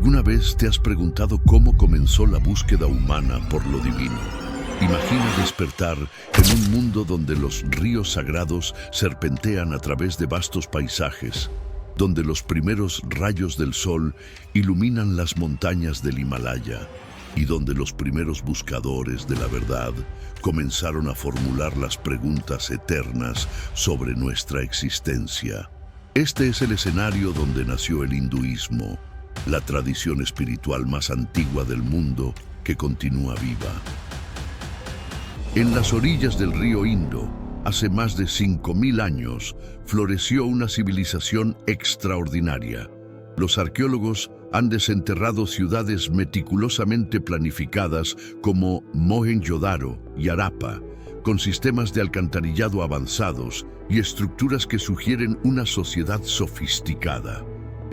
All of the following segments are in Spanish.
¿Alguna vez te has preguntado cómo comenzó la búsqueda humana por lo divino? Imagina despertar en un mundo donde los ríos sagrados serpentean a través de vastos paisajes, donde los primeros rayos del sol iluminan las montañas del Himalaya y donde los primeros buscadores de la verdad comenzaron a formular las preguntas eternas sobre nuestra existencia. Este es el escenario donde nació el hinduismo, la tradición espiritual más antigua del mundo que continúa viva. En las orillas del río Indo, hace más de 5000 años, floreció una civilización extraordinaria. Los arqueólogos han desenterrado ciudades meticulosamente planificadas como Mohenjo-Daro y Harappa, con sistemas de alcantarillado avanzados y estructuras que sugieren una sociedad sofisticada.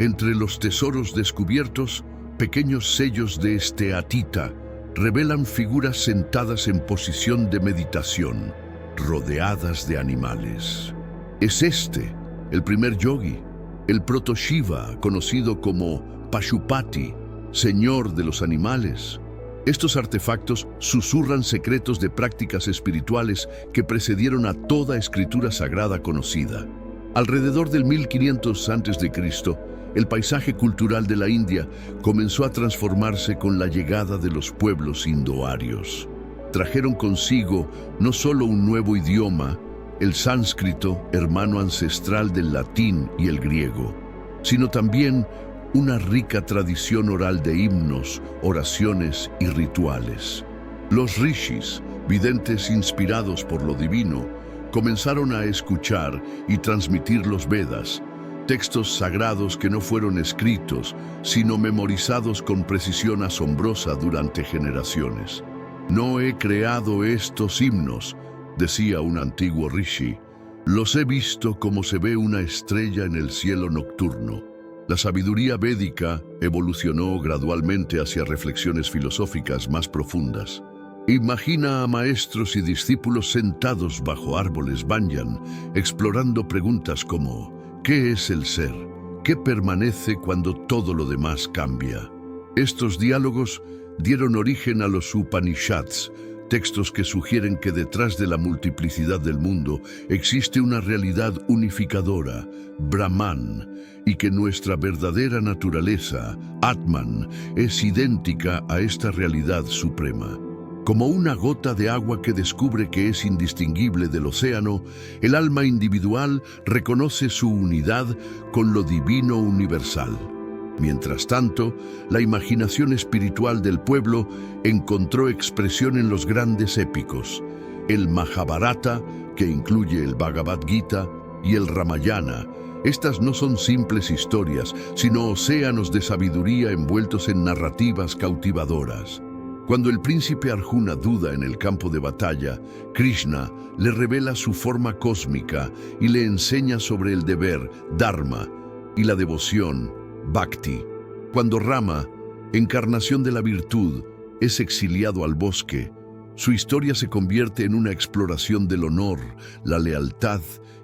Entre los tesoros descubiertos, pequeños sellos de esteatita revelan figuras sentadas en posición de meditación, rodeadas de animales. Es este, el primer yogi, el proto-Shiva, conocido como Pashupati, señor de los animales. Estos artefactos susurran secretos de prácticas espirituales que precedieron a toda escritura sagrada conocida. Alrededor del 1500 a.C., el paisaje cultural de la India comenzó a transformarse con la llegada de los pueblos indoarios. Trajeron consigo no solo un nuevo idioma, el sánscrito, hermano ancestral del latín y el griego, sino también una rica tradición oral de himnos, oraciones y rituales. Los rishis, videntes inspirados por lo divino, comenzaron a escuchar y transmitir los Vedas, textos sagrados que no fueron escritos, sino memorizados con precisión asombrosa durante generaciones. «No he creado estos himnos», decía un antiguo rishi, «los he visto como se ve una estrella en el cielo nocturno». La sabiduría védica evolucionó gradualmente hacia reflexiones filosóficas más profundas. Imagina a maestros y discípulos sentados bajo árboles banyan, explorando preguntas como ¿qué es el ser? ¿Qué permanece cuando todo lo demás cambia? Estos diálogos dieron origen a los Upanishads, textos que sugieren que detrás de la multiplicidad del mundo existe una realidad unificadora, Brahman, y que nuestra verdadera naturaleza, Atman, es idéntica a esta realidad suprema. Como una gota de agua que descubre que es indistinguible del océano, el alma individual reconoce su unidad con lo divino universal. Mientras tanto, la imaginación espiritual del pueblo encontró expresión en los grandes épicos, el Mahabharata, que incluye el Bhagavad Gita, y el Ramayana. Estas no son simples historias, sino océanos de sabiduría envueltos en narrativas cautivadoras. Cuando el príncipe Arjuna duda en el campo de batalla, Krishna le revela su forma cósmica y le enseña sobre el deber, Dharma, y la devoción, Bhakti. Cuando Rama, encarnación de la virtud, es exiliado al bosque, su historia se convierte en una exploración del honor, la lealtad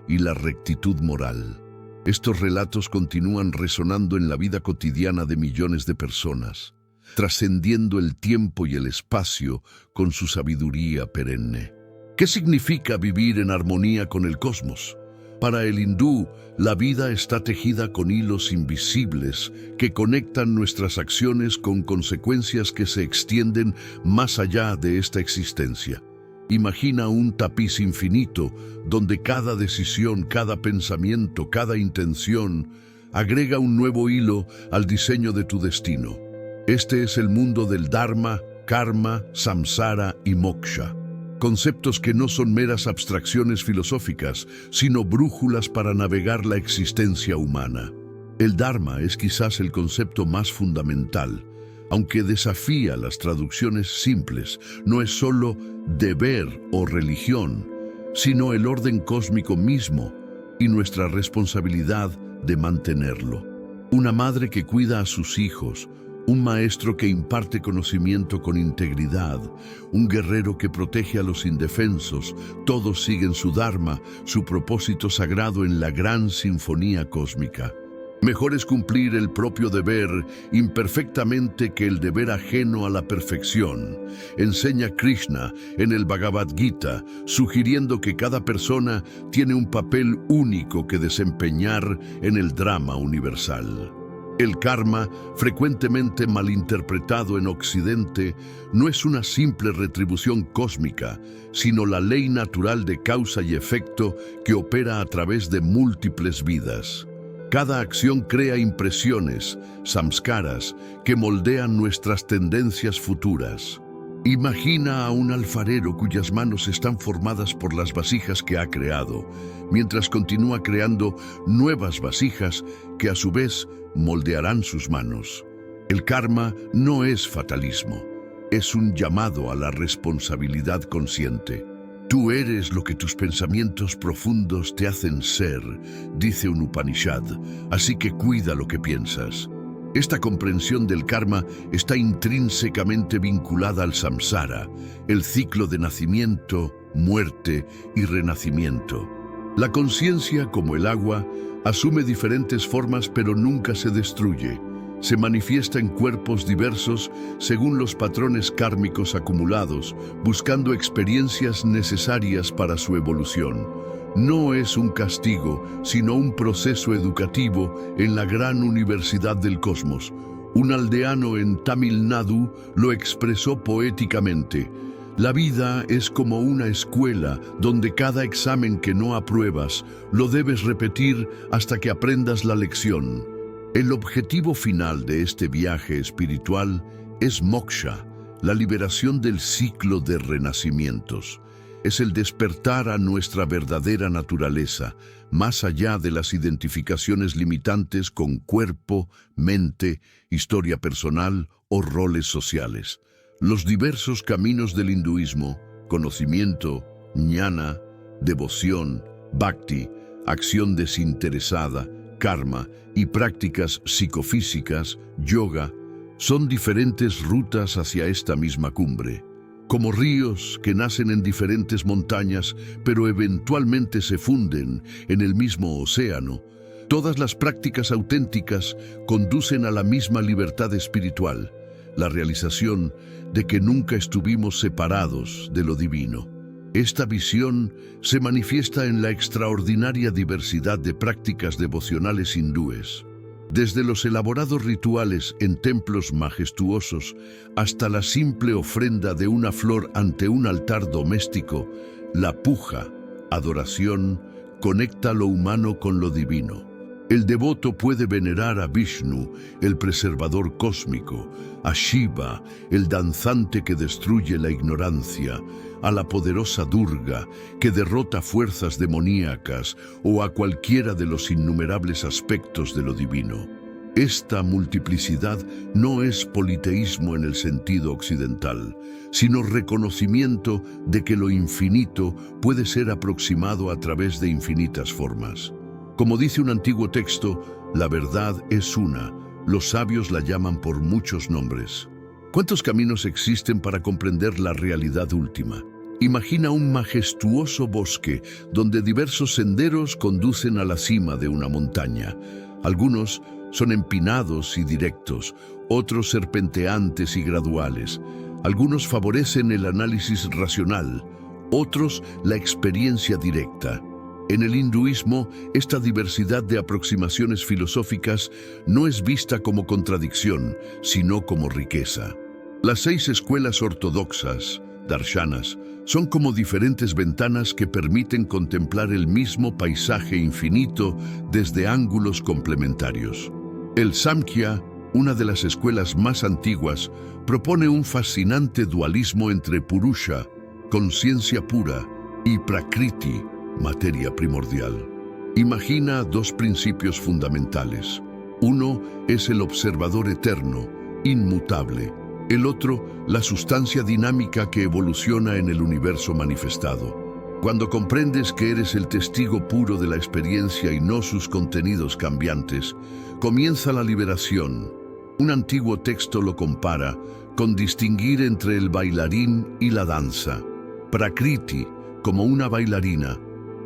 y la rectitud moral. Estos relatos continúan resonando en la vida cotidiana de millones de personas, trascendiendo el tiempo y el espacio con su sabiduría perenne. ¿Qué significa vivir en armonía con el cosmos? Para el hindú, la vida está tejida con hilos invisibles que conectan nuestras acciones con consecuencias que se extienden más allá de esta existencia. Imagina un tapiz infinito donde cada decisión, cada pensamiento, cada intención agrega un nuevo hilo al diseño de tu destino. Este es el mundo del Dharma, Karma, Samsara y Moksha. Conceptos que no son meras abstracciones filosóficas, sino brújulas para navegar la existencia humana. El Dharma es quizás el concepto más fundamental, aunque desafía las traducciones simples. No es solo deber o religión, sino el orden cósmico mismo y nuestra responsabilidad de mantenerlo. Una madre que cuida a sus hijos, un maestro que imparte conocimiento con integridad, un guerrero que protege a los indefensos, todos siguen su Dharma, su propósito sagrado en la gran sinfonía cósmica. Mejor es cumplir el propio deber imperfectamente que el deber ajeno a la perfección, enseña Krishna en el Bhagavad Gita, sugiriendo que cada persona tiene un papel único que desempeñar en el drama universal. El karma, frecuentemente malinterpretado en Occidente, no es una simple retribución cósmica, sino la ley natural de causa y efecto que opera a través de múltiples vidas. Cada acción crea impresiones, samskaras, que moldean nuestras tendencias futuras. Imagina a un alfarero cuyas manos están formadas por las vasijas que ha creado, mientras continúa creando nuevas vasijas que a su vez moldearán sus manos. El karma no es fatalismo, es un llamado a la responsabilidad consciente. Tú eres lo que tus pensamientos profundos te hacen ser, dice un Upanishad, así que cuida lo que piensas. Esta comprensión del karma está intrínsecamente vinculada al samsara, el ciclo de nacimiento, muerte y renacimiento. La conciencia, como el agua, asume diferentes formas pero nunca se destruye. Se manifiesta en cuerpos diversos según los patrones kármicos acumulados, buscando experiencias necesarias para su evolución. No es un castigo, sino un proceso educativo en la gran universidad del cosmos. Un aldeano en Tamil Nadu lo expresó poéticamente. La vida es como una escuela donde cada examen que no apruebas lo debes repetir hasta que aprendas la lección. El objetivo final de este viaje espiritual es moksha, la liberación del ciclo de renacimientos. Es el despertar a nuestra verdadera naturaleza, más allá de las identificaciones limitantes con cuerpo, mente, historia personal o roles sociales. Los diversos caminos del hinduismo, conocimiento, jnana, devoción, bhakti, acción desinteresada, karma y prácticas psicofísicas, yoga, son diferentes rutas hacia esta misma cumbre. Como ríos que nacen en diferentes montañas, pero eventualmente se funden en el mismo océano, todas las prácticas auténticas conducen a la misma libertad espiritual, la realización de que nunca estuvimos separados de lo divino. Esta visión se manifiesta en la extraordinaria diversidad de prácticas devocionales hindúes. Desde los elaborados rituales en templos majestuosos hasta la simple ofrenda de una flor ante un altar doméstico, la puja, adoración, conecta lo humano con lo divino. El devoto puede venerar a Vishnu, el preservador cósmico, a Shiva, el danzante que destruye la ignorancia, a la poderosa Durga, que derrota fuerzas demoníacas, o a cualquiera de los innumerables aspectos de lo divino. Esta multiplicidad no es politeísmo en el sentido occidental, sino reconocimiento de que lo infinito puede ser aproximado a través de infinitas formas. Como dice un antiguo texto, la verdad es una, los sabios la llaman por muchos nombres. ¿Cuántos caminos existen para comprender la realidad última? Imagina un majestuoso bosque donde diversos senderos conducen a la cima de una montaña. Algunos son empinados y directos, otros serpenteantes y graduales. Algunos favorecen el análisis racional, otros la experiencia directa. En el hinduismo, esta diversidad de aproximaciones filosóficas no es vista como contradicción, sino como riqueza. Las 6 escuelas ortodoxas, darshanas, son como diferentes ventanas que permiten contemplar el mismo paisaje infinito desde ángulos complementarios. El Samkhya, una de las escuelas más antiguas, propone un fascinante dualismo entre Purusha, conciencia pura, y Prakriti, materia primordial. Imagina 2 principios fundamentales. Uno es el observador eterno, inmutable. El otro, la sustancia dinámica que evoluciona en el universo manifestado. Cuando comprendes que eres el testigo puro de la experiencia y no sus contenidos cambiantes, comienza la liberación. Un antiguo texto lo compara con distinguir entre el bailarín y la danza. Prakriti, como una bailarina,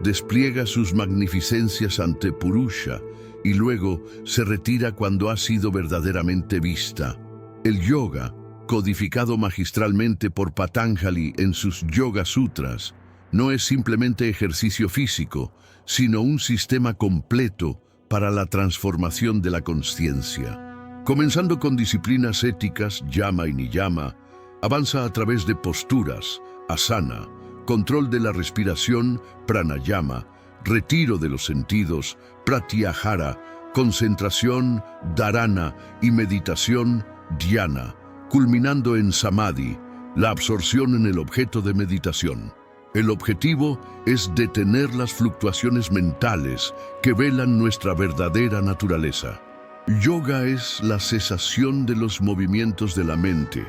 despliega sus magnificencias ante Purusha y luego se retira cuando ha sido verdaderamente vista. El yoga, codificado magistralmente por Patanjali en sus Yoga Sutras, no es simplemente ejercicio físico, sino un sistema completo para la transformación de la consciencia. Comenzando con disciplinas éticas, yama y niyama, avanza a través de posturas, asana, control de la respiración, pranayama, retiro de los sentidos, pratyahara, concentración, dharana y meditación, dhyana, culminando en samadhi, la absorción en el objeto de meditación. El objetivo es detener las fluctuaciones mentales que velan nuestra verdadera naturaleza. Yoga es la cesación de los movimientos de la mente,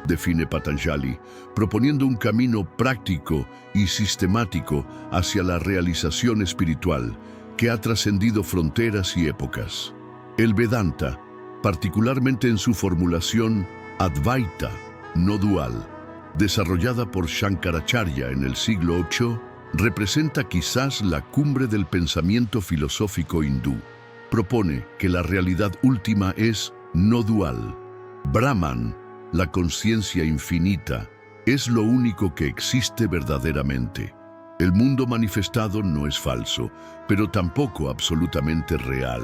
define Patanjali, proponiendo un camino práctico y sistemático hacia la realización espiritual que ha trascendido fronteras y épocas. El Vedanta, particularmente en su formulación Advaita, no dual, desarrollada por Shankaracharya en el siglo VIII, representa quizás la cumbre del pensamiento filosófico hindú. Propone que la realidad última es no dual. Brahman, la conciencia infinita, es lo único que existe verdaderamente. El mundo manifestado no es falso, pero tampoco absolutamente real.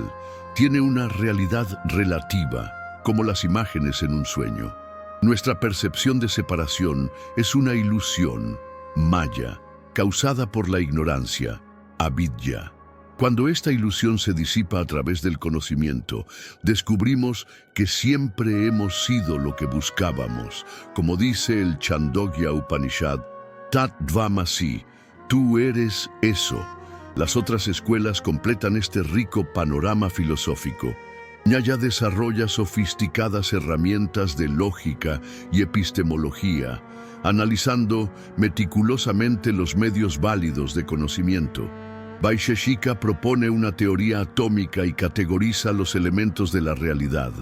Tiene una realidad relativa, como las imágenes en un sueño. Nuestra percepción de separación es una ilusión, maya, causada por la ignorancia, avidya. Cuando esta ilusión se disipa a través del conocimiento, descubrimos que siempre hemos sido lo que buscábamos. Como dice el Chandogya Upanishad, Tat Dvamasi, tú eres eso. Las otras escuelas completan este rico panorama filosófico. Ñaya desarrolla sofisticadas herramientas de lógica y epistemología, analizando meticulosamente los medios válidos de conocimiento. Vaisheshika propone una teoría atómica y categoriza los elementos de la realidad.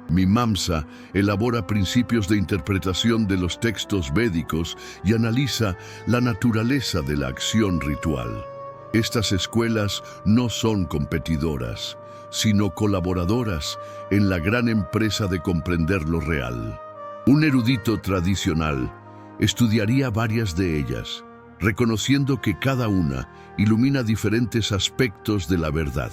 Mimamsa elabora principios de interpretación de los textos védicos y analiza la naturaleza de la acción ritual. Estas escuelas no son competidoras, sino colaboradoras en la gran empresa de comprender lo real. Un erudito tradicional estudiaría varias de ellas, reconociendo que cada una ilumina diferentes aspectos de la verdad.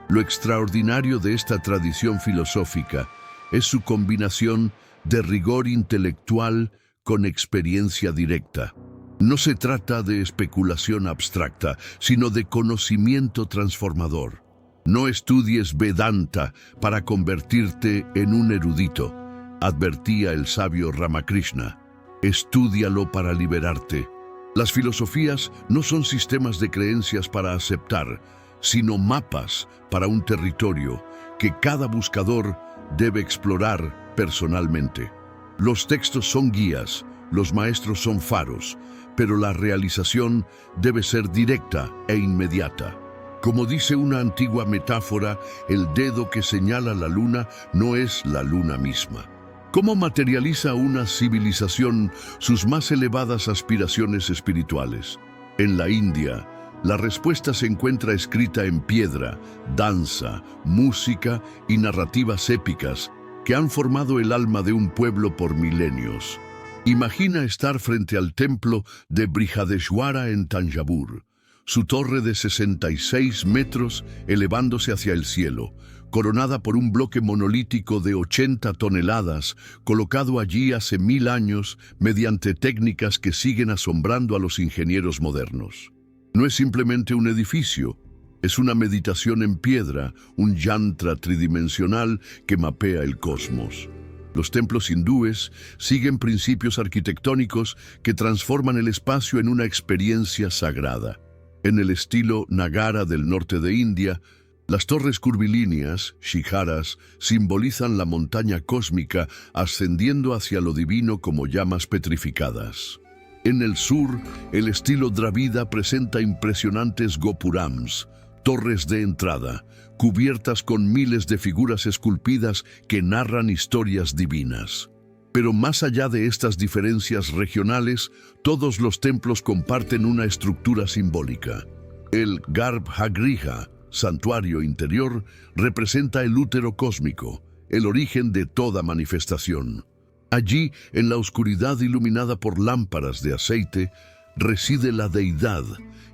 Lo extraordinario de esta tradición filosófica es su combinación de rigor intelectual con experiencia directa. No se trata de especulación abstracta, sino de conocimiento transformador. No estudies Vedanta para convertirte en un erudito, advertía el sabio Ramakrishna. Estúdialo para liberarte. Las filosofías no son sistemas de creencias para aceptar, sino mapas para un territorio que cada buscador debe explorar personalmente. Los textos son guías, los maestros son faros, pero la realización debe ser directa e inmediata. Como dice una antigua metáfora, el dedo que señala la luna no es la luna misma. ¿Cómo materializa una civilización sus más elevadas aspiraciones espirituales? En la India, la respuesta se encuentra escrita en piedra, danza, música y narrativas épicas que han formado el alma de un pueblo por milenios. Imagina estar frente al templo de Brihadeshwara en Tanjavur, su torre de 66 metros elevándose hacia el cielo, coronada por un bloque monolítico de 80 toneladas, colocado allí hace 1000 años mediante técnicas que siguen asombrando a los ingenieros modernos. No es simplemente un edificio, es una meditación en piedra, un yantra tridimensional que mapea el cosmos. Los templos hindúes siguen principios arquitectónicos que transforman el espacio en una experiencia sagrada. En el estilo Nagara del norte de India, las torres curvilíneas, shikhars, simbolizan la montaña cósmica ascendiendo hacia lo divino como llamas petrificadas. En el sur, el estilo Dravida presenta impresionantes gopurams, torres de entrada, cubiertas con miles de figuras esculpidas que narran historias divinas. Pero más allá de estas diferencias regionales, todos los templos comparten una estructura simbólica. El Garbhagriha, santuario interior, representa el útero cósmico, el origen de toda manifestación. Allí, en la oscuridad iluminada por lámparas de aceite, reside la deidad,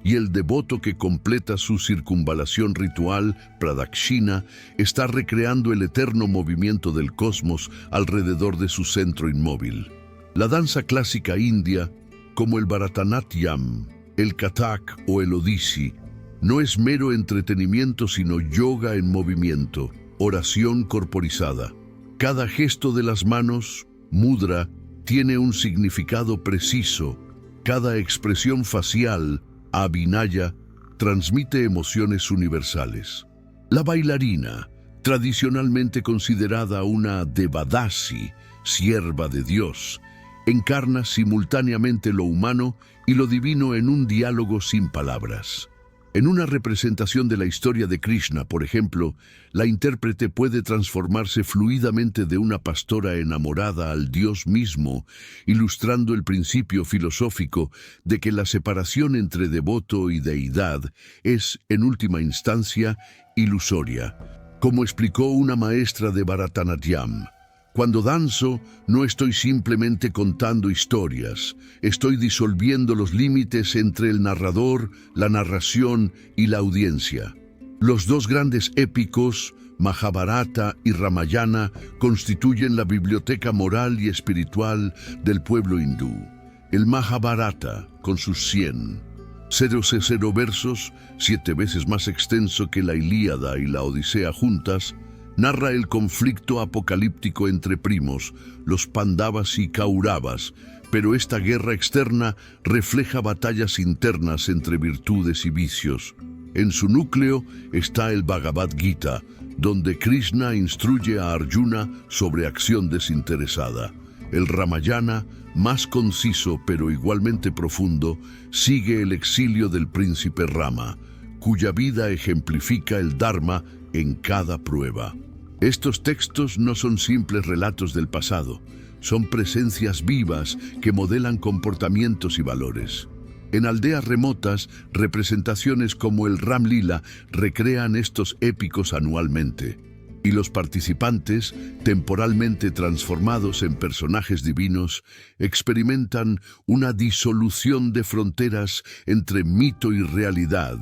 y el devoto que completa su circunvalación ritual, pradakshina, está recreando el eterno movimiento del cosmos alrededor de su centro inmóvil. La danza clásica india, como el Bharatanatyam, el Kathak o el Odissi, no es mero entretenimiento sino yoga en movimiento, oración corporizada. Cada gesto de las manos, mudra, tiene un significado preciso. Cada expresión facial, abhinaya, transmite emociones universales. La bailarina, tradicionalmente considerada una devadasi, sierva de Dios, encarna simultáneamente lo humano y lo divino en un diálogo sin palabras. En una representación de la historia de Krishna, por ejemplo, la intérprete puede transformarse fluidamente de una pastora enamorada al Dios mismo, ilustrando el principio filosófico de que la separación entre devoto y deidad es, en última instancia, ilusoria. Como explicó una maestra de Bharatanatyam, cuando danzo, no estoy simplemente contando historias, estoy disolviendo los límites entre el narrador, la narración y la audiencia. Los dos grandes épicos, Mahabharata y Ramayana, constituyen la biblioteca moral y espiritual del pueblo hindú. El Mahabharata, con sus 100 versos, 7 veces más extenso que la Ilíada y la Odisea juntas, narra el conflicto apocalíptico entre primos, los Pandavas y Kauravas, pero esta guerra externa refleja batallas internas entre virtudes y vicios. En su núcleo está el Bhagavad Gita, donde Krishna instruye a Arjuna sobre acción desinteresada. El Ramayana, más conciso pero igualmente profundo, sigue el exilio del príncipe Rama, cuya vida ejemplifica el Dharma en cada prueba. Estos textos no son simples relatos del pasado, son presencias vivas que modelan comportamientos y valores. En aldeas remotas, representaciones como el Ram Lila recrean estos épicos anualmente, y los participantes, temporalmente transformados en personajes divinos, experimentan una disolución de fronteras entre mito y realidad,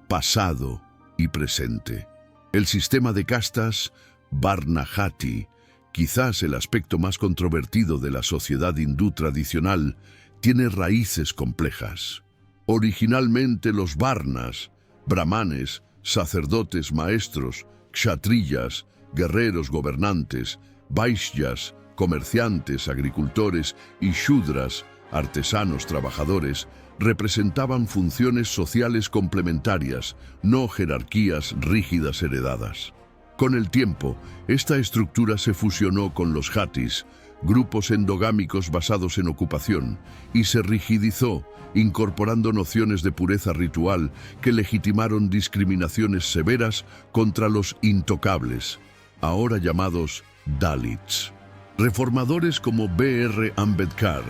pasado y presente. El sistema de castas, Varnajati, quizás el aspecto más controvertido de la sociedad hindú tradicional, tiene raíces complejas. Originalmente los Varnas, brahmanes, sacerdotes maestros, kshatriyas, guerreros gobernantes, vaishyas, comerciantes, agricultores y shudras, artesanos trabajadores, representaban funciones sociales complementarias, no jerarquías rígidas heredadas. Con el tiempo, esta estructura se fusionó con los jatis, grupos endogámicos basados en ocupación, y se rigidizó, incorporando nociones de pureza ritual que legitimaron discriminaciones severas contra los intocables, ahora llamados Dalits. Reformadores como B.R. Ambedkar,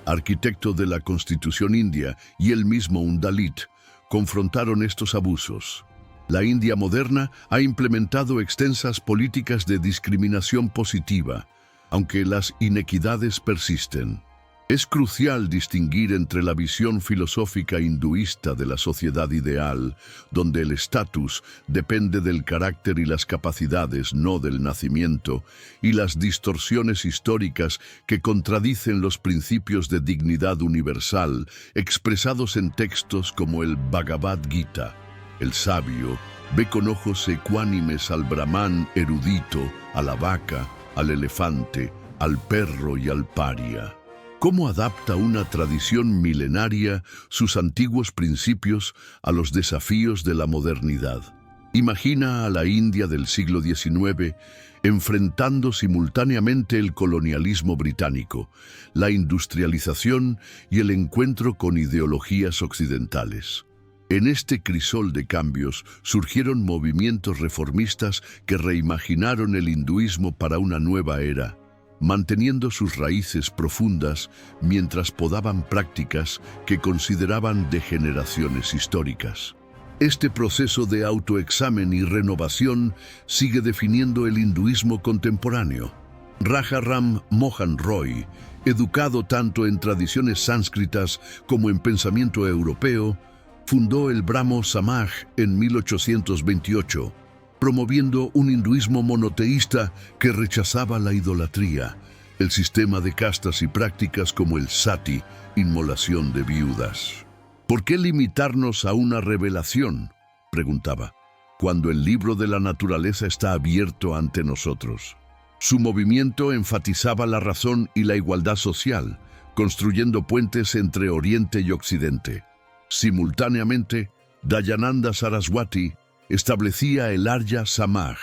arquitecto de la Constitución india, y él mismo un Dalit, confrontaron estos abusos. La India moderna ha implementado extensas políticas de discriminación positiva, aunque las inequidades persisten. Es crucial distinguir entre la visión filosófica hinduista de la sociedad ideal, donde el estatus depende del carácter y las capacidades, no del nacimiento, y las distorsiones históricas que contradicen los principios de dignidad universal expresados en textos como el Bhagavad Gita. El sabio ve con ojos ecuánimes al brahmán erudito, a la vaca, al elefante, al perro y al paria. ¿Cómo adapta una tradición milenaria sus antiguos principios a los desafíos de la modernidad? Imagina a la India del siglo XIX enfrentando simultáneamente el colonialismo británico, la industrialización y el encuentro con ideologías occidentales. En este crisol de cambios surgieron movimientos reformistas que reimaginaron el hinduismo para una nueva era, manteniendo sus raíces profundas mientras podaban prácticas que consideraban degeneraciones históricas. Este proceso de autoexamen y renovación sigue definiendo el hinduismo contemporáneo. Rajaram Mohan Roy, educado tanto en tradiciones sánscritas como en pensamiento europeo, fundó el Brahmo Samaj en 1828, promoviendo un hinduismo monoteísta que rechazaba la idolatría, el sistema de castas y prácticas como el sati, inmolación de viudas. ¿Por qué limitarnos a una revelación?, preguntaba, cuando el libro de la naturaleza está abierto ante nosotros. Su movimiento enfatizaba la razón y la igualdad social, construyendo puentes entre Oriente y Occidente. Simultáneamente, Dayananda Saraswati establecía el Arya Samaj,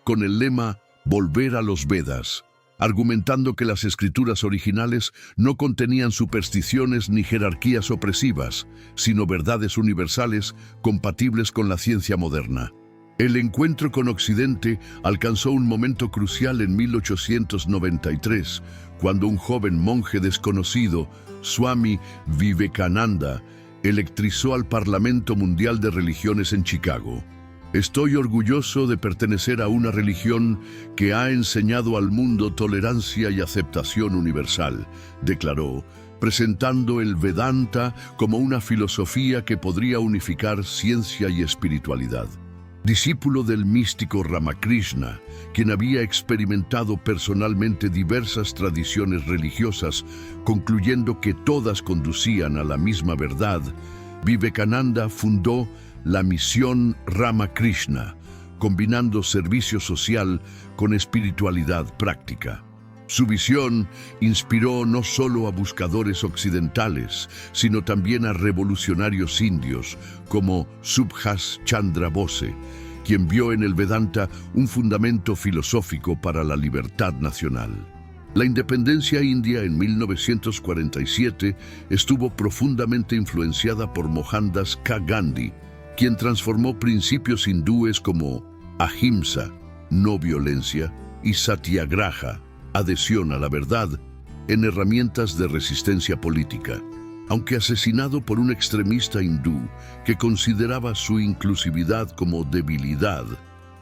con el lema «Volver a los Vedas», argumentando que las escrituras originales no contenían supersticiones ni jerarquías opresivas, sino verdades universales compatibles con la ciencia moderna. El encuentro con Occidente alcanzó un momento crucial en 1893, cuando un joven monje desconocido, Swami Vivekananda, electrizó al Parlamento Mundial de Religiones en Chicago. «Estoy orgulloso de pertenecer a una religión que ha enseñado al mundo tolerancia y aceptación universal», declaró, presentando el Vedanta como una filosofía que podría unificar ciencia y espiritualidad. Discípulo del místico Ramakrishna, quien había experimentado personalmente diversas tradiciones religiosas, concluyendo que todas conducían a la misma verdad, Vivekananda fundó la misión Ramakrishna, combinando servicio social con espiritualidad práctica. Su visión inspiró no solo a buscadores occidentales, sino también a revolucionarios indios como Subhas Chandra Bose, quien vio en el Vedanta un fundamento filosófico para la libertad nacional. La independencia india en 1947 estuvo profundamente influenciada por Mohandas K. Gandhi, quien transformó principios hindúes como ahimsa, no violencia, y satyagraha, adhesión a la verdad, en herramientas de resistencia política. Aunque asesinado por un extremista hindú que consideraba su inclusividad como debilidad,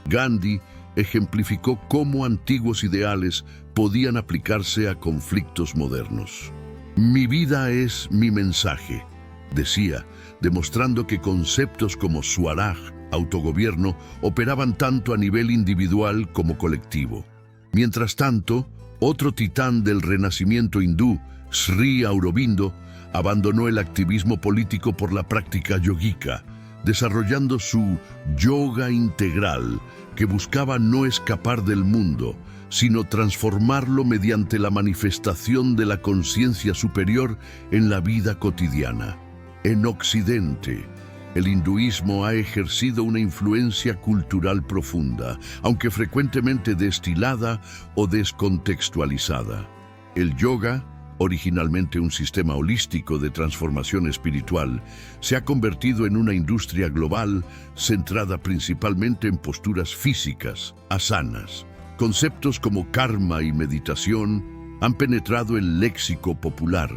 Gandhi ejemplificó cómo antiguos ideales podían aplicarse a conflictos modernos. «Mi vida es mi mensaje», decía, demostrando que conceptos como Swaraj, autogobierno, operaban tanto a nivel individual como colectivo. Mientras tanto, otro titán del renacimiento hindú, Sri Aurobindo, abandonó el activismo político por la práctica yógica, desarrollando su yoga integral, que buscaba no escapar del mundo, sino transformarlo mediante la manifestación de la conciencia superior en la vida cotidiana. En Occidente, el hinduismo ha ejercido una influencia cultural profunda, aunque frecuentemente destilada o descontextualizada. El yoga, originalmente un sistema holístico de transformación espiritual, se ha convertido en una industria global centrada principalmente en posturas físicas, asanas. Conceptos como karma y meditación han penetrado el léxico popular,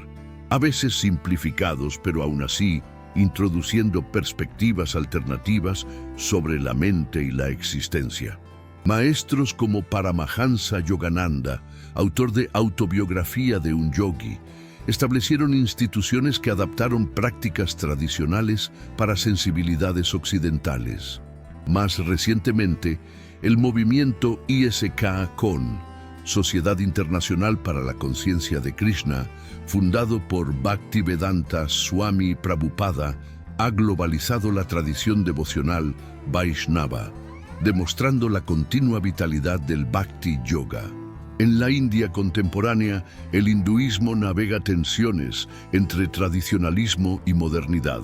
a veces simplificados, pero aún así introduciendo perspectivas alternativas sobre la mente y la existencia. Maestros como Paramahansa Yogananda, autor de Autobiografía de un Yogi, establecieron instituciones que adaptaron prácticas tradicionales para sensibilidades occidentales. Más recientemente, el movimiento ISKCON, Sociedad Internacional para la Conciencia de Krishna, fundado por Bhaktivedanta Swami Prabhupada, ha globalizado la tradición devocional Vaishnava, demostrando la continua vitalidad del Bhakti Yoga. En la India contemporánea, el hinduismo navega tensiones entre tradicionalismo y modernidad,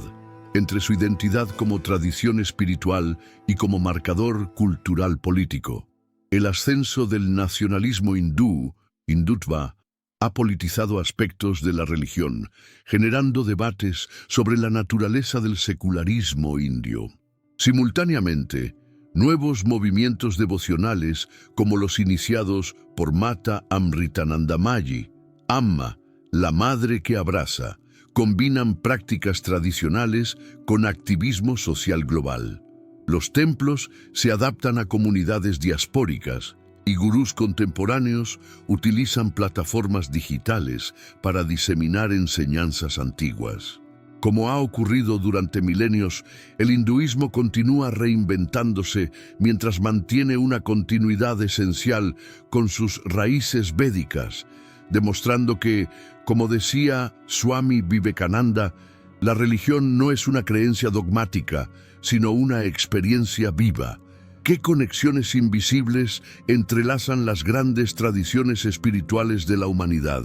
entre su identidad como tradición espiritual y como marcador cultural político. El ascenso del nacionalismo hindú, hindutva, ha politizado aspectos de la religión, generando debates sobre la naturaleza del secularismo indio. Simultáneamente, nuevos movimientos devocionales, como los iniciados por Mata Amritanandamayi, Amma, la madre que abraza, combinan prácticas tradicionales con activismo social global. Los templos se adaptan a comunidades diaspóricas y gurús contemporáneos utilizan plataformas digitales para diseminar enseñanzas antiguas. Como ha ocurrido durante milenios, el hinduismo continúa reinventándose mientras mantiene una continuidad esencial con sus raíces védicas, demostrando que, como decía Swami Vivekananda, la religión no es una creencia dogmática, sino una experiencia viva. ¿Qué conexiones invisibles entrelazan las grandes tradiciones espirituales de la humanidad?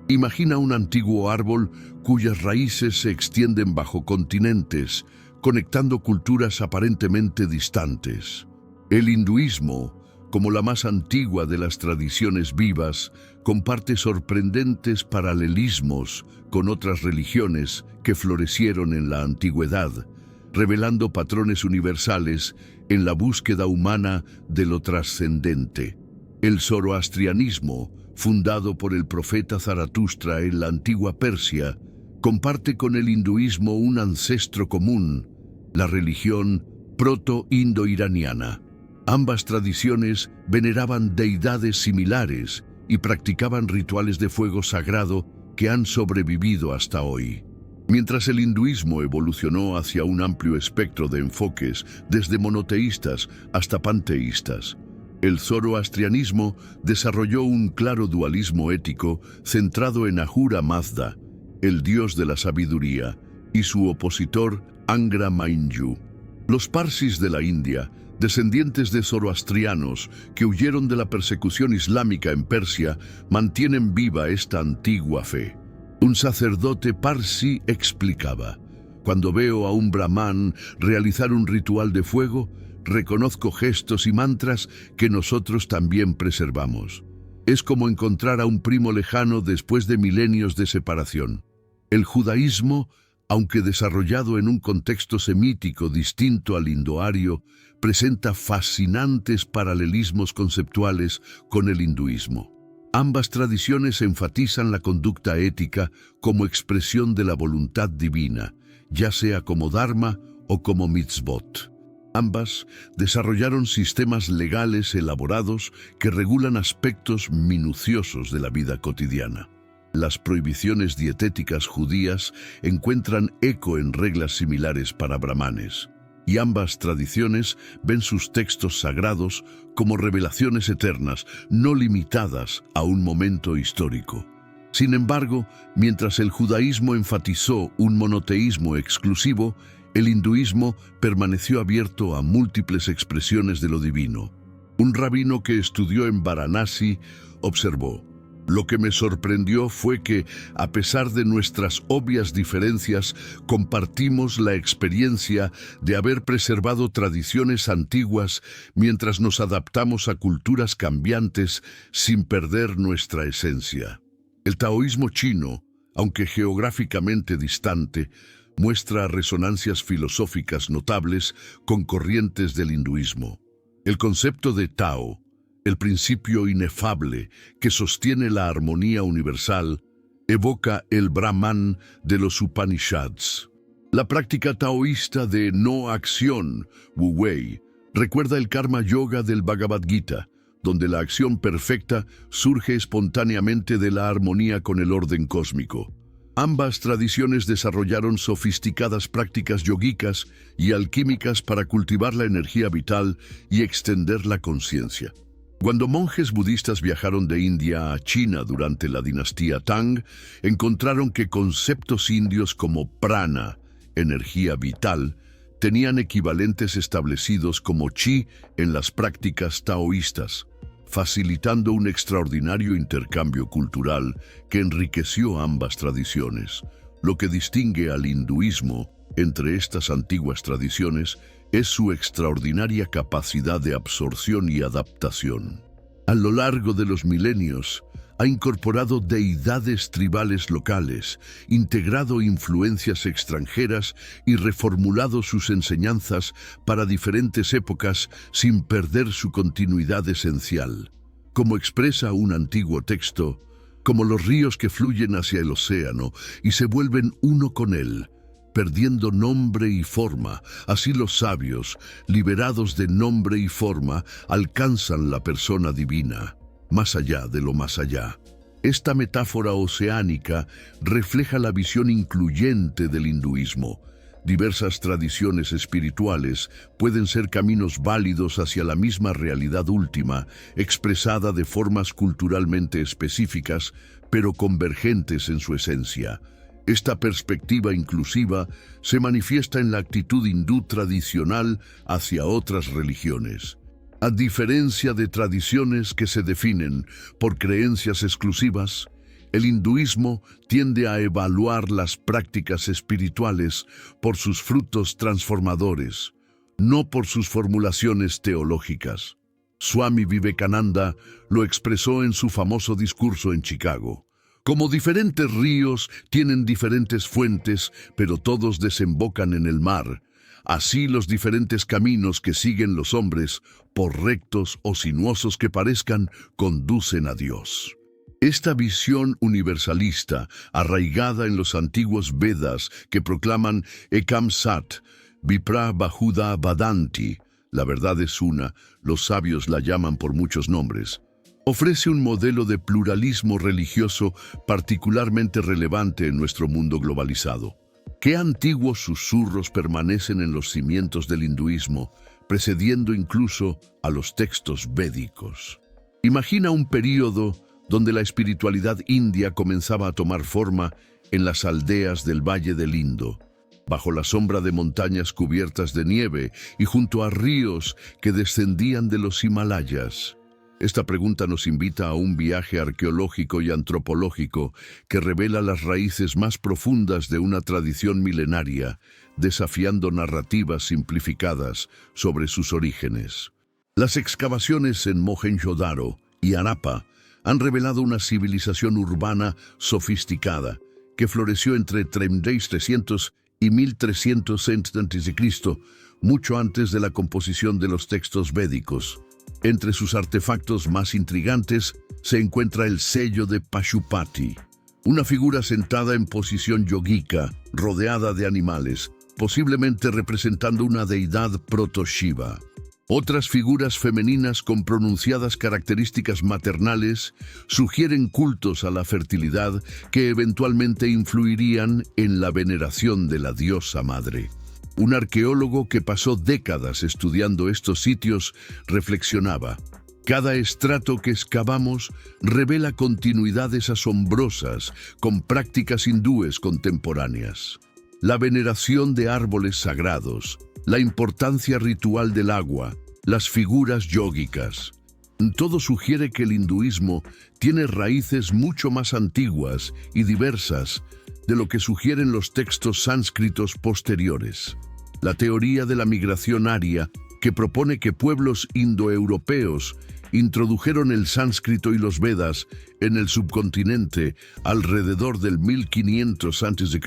Imagina un antiguo árbol cuyas raíces se extienden bajo continentes, conectando culturas aparentemente distantes. El hinduismo, como la más antigua de las tradiciones vivas, comparte sorprendentes paralelismos con otras religiones que florecieron en la antigüedad, revelando patrones universales en la búsqueda humana de lo trascendente. El zoroastrianismo, fundado por el profeta Zaratustra en la antigua Persia, comparte con el hinduismo un ancestro común, la religión proto-indo-iraniana. Ambas tradiciones veneraban deidades similares y practicaban rituales de fuego sagrado que han sobrevivido hasta hoy. Mientras el hinduismo evolucionó hacia un amplio espectro de enfoques, desde monoteístas hasta panteístas, el zoroastrianismo desarrolló un claro dualismo ético centrado en Ahura Mazda, el dios de la sabiduría, y su opositor Angra Mainyu. Los parsis de la India, descendientes de zoroastrianos que huyeron de la persecución islámica en Persia, mantienen viva esta antigua fe. Un sacerdote parsi explicaba: «Cuando veo a un brahmán realizar un ritual de fuego, reconozco gestos y mantras que nosotros también preservamos. Es como encontrar a un primo lejano después de milenios de separación». El judaísmo, aunque desarrollado en un contexto semítico distinto al indoario, presenta fascinantes paralelismos conceptuales con el hinduismo. Ambas tradiciones enfatizan la conducta ética como expresión de la voluntad divina, ya sea como dharma o como mitzvot. Ambas desarrollaron sistemas legales elaborados que regulan aspectos minuciosos de la vida cotidiana. Las prohibiciones dietéticas judías encuentran eco en reglas similares para brahmanes, y ambas tradiciones ven sus textos sagrados como revelaciones eternas, no limitadas a un momento histórico. Sin embargo, mientras el judaísmo enfatizó un monoteísmo exclusivo, el hinduismo permaneció abierto a múltiples expresiones de lo divino. Un rabino que estudió en Varanasi observó: «Lo que me sorprendió fue que, a pesar de nuestras obvias diferencias, compartimos la experiencia de haber preservado tradiciones antiguas mientras nos adaptamos a culturas cambiantes sin perder nuestra esencia». El taoísmo chino, aunque geográficamente distante, muestra resonancias filosóficas notables con corrientes del hinduismo. El concepto de Tao, el principio inefable que sostiene la armonía universal, evoca el Brahman de los Upanishads. La práctica taoísta de no acción, Wu Wei, recuerda el karma yoga del Bhagavad Gita, donde la acción perfecta surge espontáneamente de la armonía con el orden cósmico. Ambas tradiciones desarrollaron sofisticadas prácticas yogicas y alquímicas para cultivar la energía vital y extender la conciencia. Cuando monjes budistas viajaron de India a China durante la dinastía Tang, encontraron que conceptos indios como prana, energía vital, tenían equivalentes establecidos como chi en las prácticas taoístas, facilitando un extraordinario intercambio cultural que enriqueció ambas tradiciones. Lo que distingue al hinduismo entre estas antiguas tradiciones es su extraordinaria capacidad de absorción y adaptación. A lo largo de los milenios, ha incorporado deidades tribales locales, integrado influencias extranjeras y reformulado sus enseñanzas para diferentes épocas sin perder su continuidad esencial. Como expresa un antiguo texto, como los ríos que fluyen hacia el océano y se vuelven uno con él, perdiendo nombre y forma. Así los sabios, liberados de nombre y forma, alcanzan la persona divina, más allá de lo más allá. Esta metáfora oceánica refleja la visión incluyente del hinduismo. Diversas tradiciones espirituales pueden ser caminos válidos hacia la misma realidad última, expresada de formas culturalmente específicas, pero convergentes en su esencia. Esta perspectiva inclusiva se manifiesta en la actitud hindú tradicional hacia otras religiones. A diferencia de tradiciones que se definen por creencias exclusivas, el hinduismo tiende a evaluar las prácticas espirituales por sus frutos transformadores, no por sus formulaciones teológicas. Swami Vivekananda lo expresó en su famoso discurso en Chicago. Como diferentes ríos tienen diferentes fuentes, pero todos desembocan en el mar, así los diferentes caminos que siguen los hombres, por rectos o sinuosos que parezcan, conducen a Dios. Esta visión universalista, arraigada en los antiguos Vedas que proclaman Ekam Sat, Vipra Bahuda Vadanti, la verdad es una, los sabios la llaman por muchos nombres, ofrece un modelo de pluralismo religioso particularmente relevante en nuestro mundo globalizado. ¿Qué antiguos susurros permanecen en los cimientos del hinduismo, precediendo incluso a los textos védicos? Imagina un período donde la espiritualidad india comenzaba a tomar forma en las aldeas del Valle del Indo, bajo la sombra de montañas cubiertas de nieve y junto a ríos que descendían de los Himalayas. Esta pregunta nos invita a un viaje arqueológico y antropológico que revela las raíces más profundas de una tradición milenaria, desafiando narrativas simplificadas sobre sus orígenes. Las excavaciones en Mohenjo-Daro y Harappa han revelado una civilización urbana sofisticada que floreció entre 3300 y 1300 a.C., mucho antes de la composición de los textos védicos. Entre sus artefactos más intrigantes se encuentra el sello de Pashupati, una figura sentada en posición yógica, rodeada de animales, posiblemente representando una deidad proto-Shiva. Otras figuras femeninas con pronunciadas características maternales sugieren cultos a la fertilidad que eventualmente influirían en la veneración de la diosa madre. Un arqueólogo que pasó décadas estudiando estos sitios reflexionaba: cada estrato que excavamos revela continuidades asombrosas con prácticas hindúes contemporáneas. La veneración de árboles sagrados, la importancia ritual del agua, las figuras yógicas. Todo sugiere que el hinduismo tiene raíces mucho más antiguas y diversas de lo que sugieren los textos sánscritos posteriores. La teoría de la migración aria, que propone que pueblos indoeuropeos introdujeron el sánscrito y los Vedas en el subcontinente alrededor del 1500 a.C.,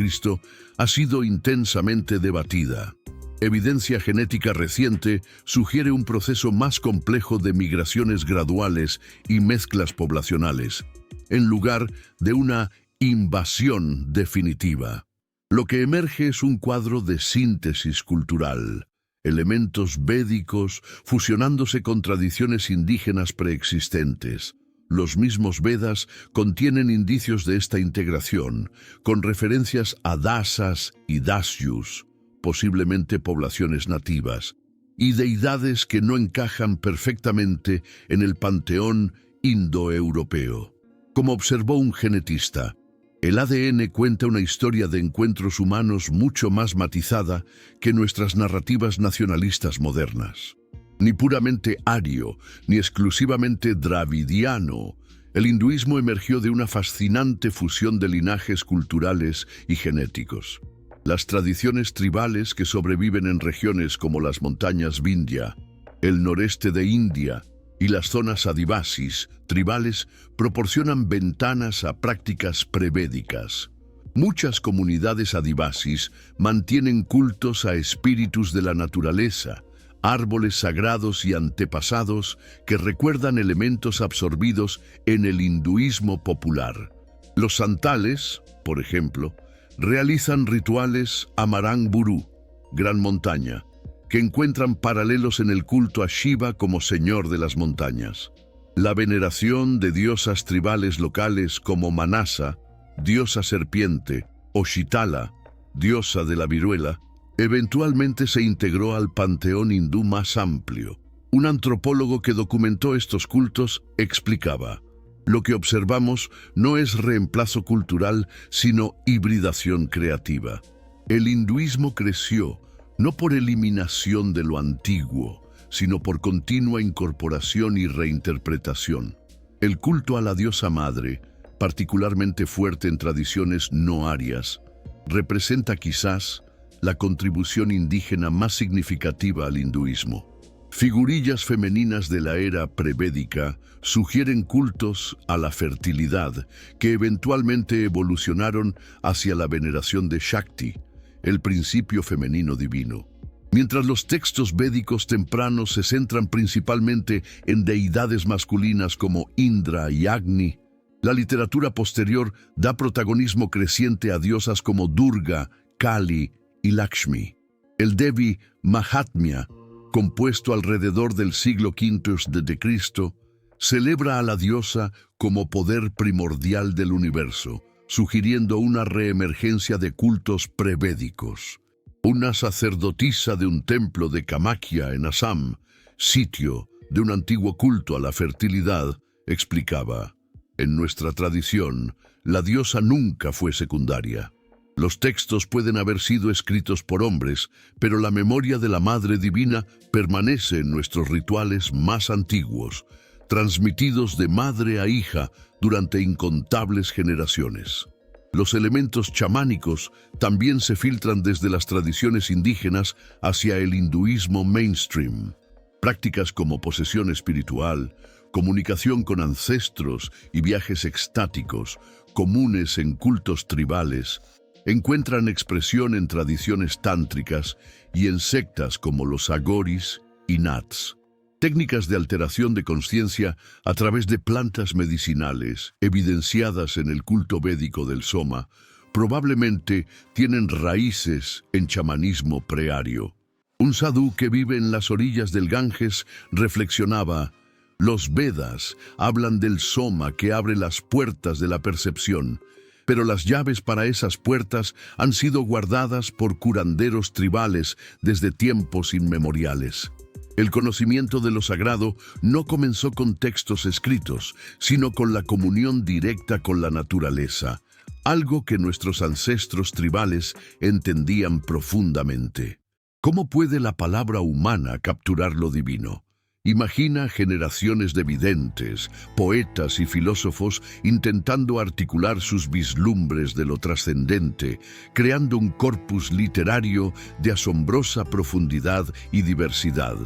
ha sido intensamente debatida. Evidencia genética reciente sugiere un proceso más complejo de migraciones graduales y mezclas poblacionales, en lugar de una invasión definitiva. Lo que emerge es un cuadro de síntesis cultural, elementos védicos fusionándose con tradiciones indígenas preexistentes. Los mismos Vedas contienen indicios de esta integración, con referencias a dasas y dasyus, posiblemente poblaciones nativas, y deidades que no encajan perfectamente en el panteón indoeuropeo. Como observó un genetista, el ADN cuenta una historia de encuentros humanos mucho más matizada que nuestras narrativas nacionalistas modernas. Ni puramente ario, ni exclusivamente dravidiano, el hinduismo emergió de una fascinante fusión de linajes culturales y genéticos. Las tradiciones tribales que sobreviven en regiones como las montañas Vindhya, el noreste de India y las zonas adivasis tribales proporcionan ventanas a prácticas prevédicas. Muchas comunidades adivasis mantienen cultos a espíritus de la naturaleza, árboles sagrados y antepasados que recuerdan elementos absorbidos en el hinduismo popular. Los santales, por ejemplo, realizan rituales a Marang-Buru, gran montaña, que encuentran paralelos en el culto a Shiva como señor de las montañas. La veneración de diosas tribales locales como Manasa, diosa serpiente, o Shitala, diosa de la viruela, eventualmente se integró al panteón hindú más amplio. Un antropólogo que documentó estos cultos explicaba: lo que observamos no es reemplazo cultural, sino hibridación creativa. El hinduismo creció no por eliminación de lo antiguo, sino por continua incorporación y reinterpretación. El culto a la diosa madre, particularmente fuerte en tradiciones no arias, representa quizás la contribución indígena más significativa al hinduismo. Figurillas femeninas de la era prevédica sugieren cultos a la fertilidad que eventualmente evolucionaron hacia la veneración de Shakti, el principio femenino divino. Mientras los textos védicos tempranos se centran principalmente en deidades masculinas como Indra y Agni, la literatura posterior da protagonismo creciente a diosas como Durga, Kali y Lakshmi. El Devi Mahatmya, compuesto alrededor del siglo V d.C., celebra a la diosa como poder primordial del universo, sugiriendo una reemergencia de cultos prevédicos. Una sacerdotisa de un templo de Kamakya en Assam, sitio de un antiguo culto a la fertilidad, explicaba: en nuestra tradición, la diosa nunca fue secundaria. Los textos pueden haber sido escritos por hombres, pero la memoria de la Madre Divina permanece en nuestros rituales más antiguos, transmitidos de madre a hija durante incontables generaciones. Los elementos chamánicos también se filtran desde las tradiciones indígenas hacia el hinduismo mainstream. Prácticas como posesión espiritual, comunicación con ancestros y viajes extáticos, comunes en cultos tribales, encuentran expresión en tradiciones tántricas y en sectas como los agoris y nats. Técnicas de alteración de conciencia a través de plantas medicinales, evidenciadas en el culto védico del Soma, probablemente tienen raíces en chamanismo preario. Un sadhu que vive en las orillas del Ganges reflexionaba: los Vedas hablan del Soma que abre las puertas de la percepción, pero las llaves para esas puertas han sido guardadas por curanderos tribales desde tiempos inmemoriales. El conocimiento de lo sagrado no comenzó con textos escritos, sino con la comunión directa con la naturaleza, algo que nuestros ancestros tribales entendían profundamente. ¿Cómo puede la palabra humana capturar lo divino? Imagina generaciones de videntes, poetas y filósofos intentando articular sus vislumbres de lo trascendente, creando un corpus literario de asombrosa profundidad y diversidad.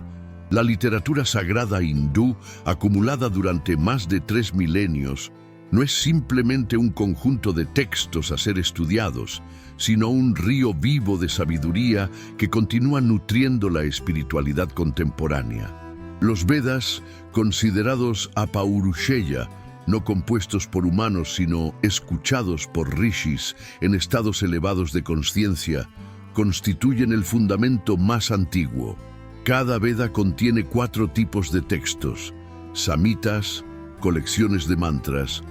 La literatura sagrada hindú, acumulada durante más de 3 milenios, no es simplemente un conjunto de textos a ser estudiados, sino un río vivo de sabiduría que continúa nutriendo la espiritualidad contemporánea. Los Vedas, considerados apaurushaya, no compuestos por humanos sino escuchados por rishis en estados elevados de conciencia, constituyen el fundamento más antiguo. Cada Veda contiene 4 tipos de textos: samitas, colecciones de mantras;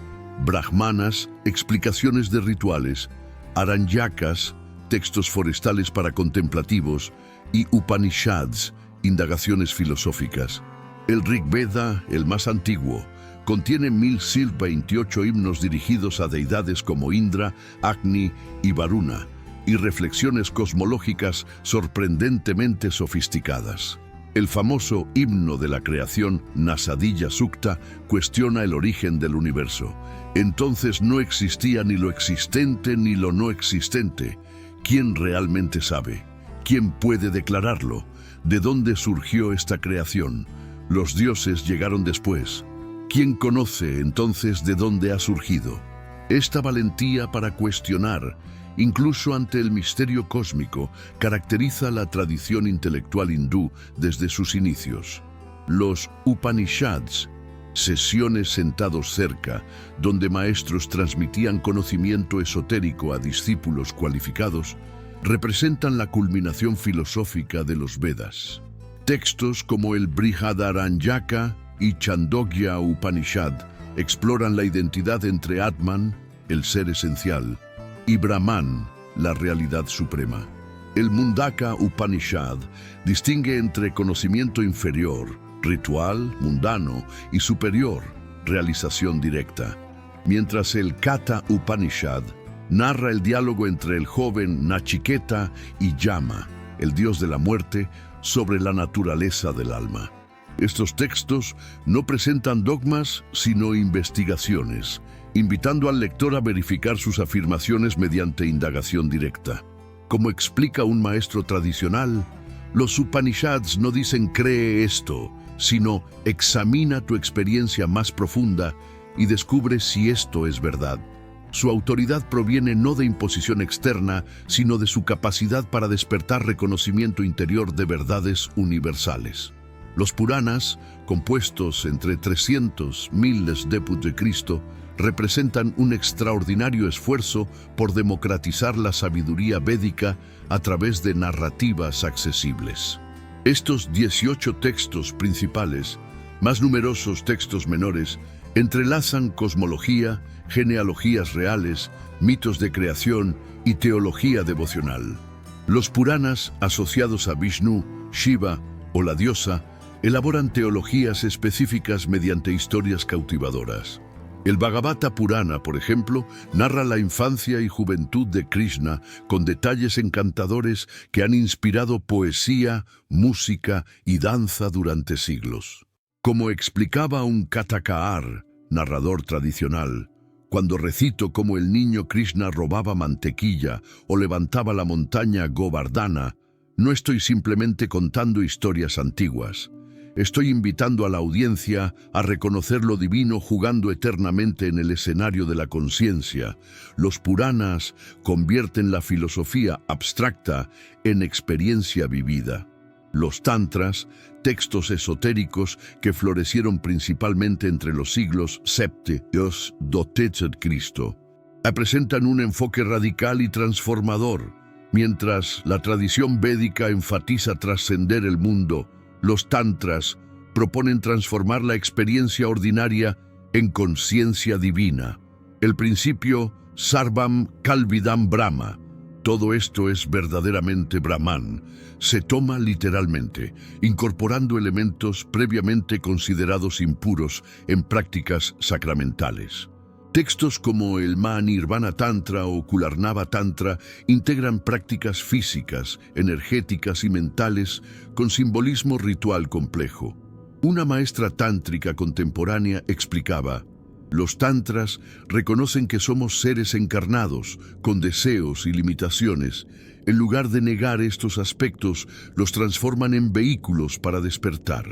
brahmanas, explicaciones de rituales; aranyakas, textos forestales para contemplativos; y Upanishads, indagaciones filosóficas. El Rig Veda, el más antiguo, contiene 1028 himnos dirigidos a deidades como Indra, Agni y Varuna, y reflexiones cosmológicas sorprendentemente sofisticadas. El famoso himno de la creación, Nasadiya Sukta, cuestiona el origen del universo. Entonces no existía ni lo existente ni lo no existente. ¿Quién realmente sabe? ¿Quién puede declararlo? ¿De dónde surgió esta creación? Los dioses llegaron después. ¿Quién conoce entonces de dónde ha surgido? Esta valentía para cuestionar, incluso ante el misterio cósmico, caracteriza la tradición intelectual hindú desde sus inicios. Los Upanishads, sesiones sentados cerca, donde maestros transmitían conocimiento esotérico a discípulos cualificados, representan la culminación filosófica de los Vedas. Textos como el Brihadaranyaka y Chandogya Upanishad exploran la identidad entre Atman, el ser esencial, y Brahman, la realidad suprema. El Mundaka Upanishad distingue entre conocimiento inferior, ritual, mundano, y superior, realización directa, mientras el Katha Upanishad narra el diálogo entre el joven Nachiketa y Yama, el dios de la muerte, sobre la naturaleza del alma. Estos textos no presentan dogmas, sino investigaciones, invitando al lector a verificar sus afirmaciones mediante indagación directa. Como explica un maestro tradicional, los Upanishads no dicen «cree esto», sino «examina tu experiencia más profunda y descubre si esto es verdad». Su autoridad proviene no de imposición externa, sino de su capacidad para despertar reconocimiento interior de verdades universales. Los Puranas, compuestos entre 300.000 d.C., representan un extraordinario esfuerzo por democratizar la sabiduría védica a través de narrativas accesibles. Estos 18 textos principales, más numerosos textos menores, entrelazan cosmología, genealogías reales, mitos de creación y teología devocional. Los Puranas, asociados a Vishnu, Shiva o la diosa, elaboran teologías específicas mediante historias cautivadoras. El Bhagavata Purana, por ejemplo, narra la infancia y juventud de Krishna con detalles encantadores que han inspirado poesía, música y danza durante siglos. Como explicaba un Kathakar, narrador tradicional, cuando recito cómo el niño Krishna robaba mantequilla o levantaba la montaña Govardhana, no estoy simplemente contando historias antiguas. Estoy invitando a la audiencia a reconocer lo divino jugando eternamente en el escenario de la conciencia. Los Puranas convierten la filosofía abstracta en experiencia vivida. Los Tantras, textos esotéricos que florecieron principalmente entre los siglos VII y d.C., presentan un enfoque radical y transformador. Mientras la tradición védica enfatiza trascender el mundo, los Tantras proponen transformar la experiencia ordinaria en conciencia divina. El principio Sarvam Kalvidam Brahma, todo esto es verdaderamente Brahman, se toma literalmente, incorporando elementos previamente considerados impuros en prácticas sacramentales. Textos como el Manirvana Tantra o Kularnava Tantra integran prácticas físicas, energéticas y mentales con simbolismo ritual complejo. Una maestra tántrica contemporánea explicaba: los tantras reconocen que somos seres encarnados, con deseos y limitaciones. En lugar de negar estos aspectos, los transforman en vehículos para despertar.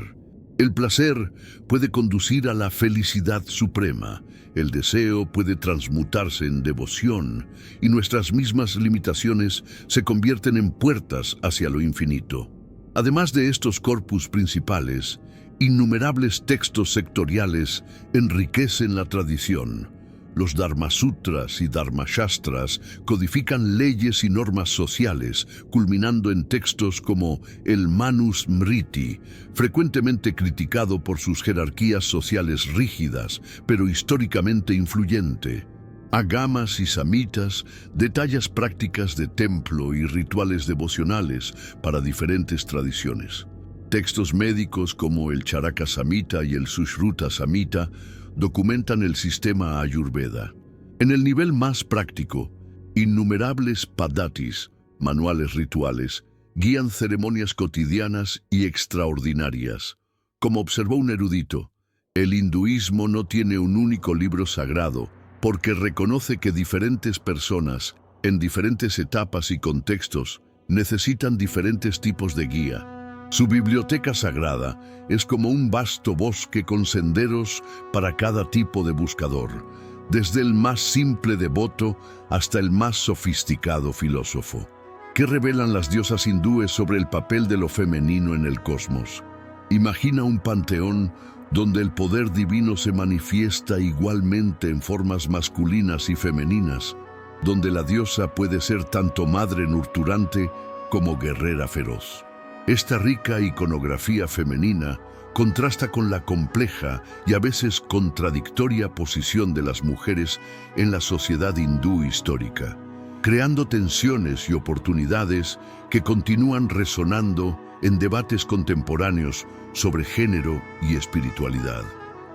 El placer puede conducir a la felicidad suprema, el deseo puede transmutarse en devoción, y nuestras mismas limitaciones se convierten en puertas hacia lo infinito. Además de estos corpus principales, innumerables textos sectoriales enriquecen la tradición. Los Dharmasutras y Dharmashastras codifican leyes y normas sociales, culminando en textos como el Manusmriti, frecuentemente criticado por sus jerarquías sociales rígidas, pero históricamente influyente. Agamas y Samhitas detallan prácticas de templo y rituales devocionales para diferentes tradiciones. Textos médicos como el Charaka Samhita y el Sushruta Samhita documentan el sistema Ayurveda. En el nivel más práctico, innumerables padatis, manuales rituales, guían ceremonias cotidianas y extraordinarias. Como observó un erudito, el hinduismo no tiene un único libro sagrado porque reconoce que diferentes personas, en diferentes etapas y contextos, necesitan diferentes tipos de guía. Su biblioteca sagrada es como un vasto bosque con senderos para cada tipo de buscador, desde el más simple devoto hasta el más sofisticado filósofo. ¿Qué revelan las diosas hindúes sobre el papel de lo femenino en el cosmos? Imagina un panteón donde el poder divino se manifiesta igualmente en formas masculinas y femeninas, donde la diosa puede ser tanto madre nurturante como guerrera feroz. Esta rica iconografía femenina contrasta con la compleja y a veces contradictoria posición de las mujeres en la sociedad hindú histórica, creando tensiones y oportunidades que continúan resonando en debates contemporáneos sobre género y espiritualidad.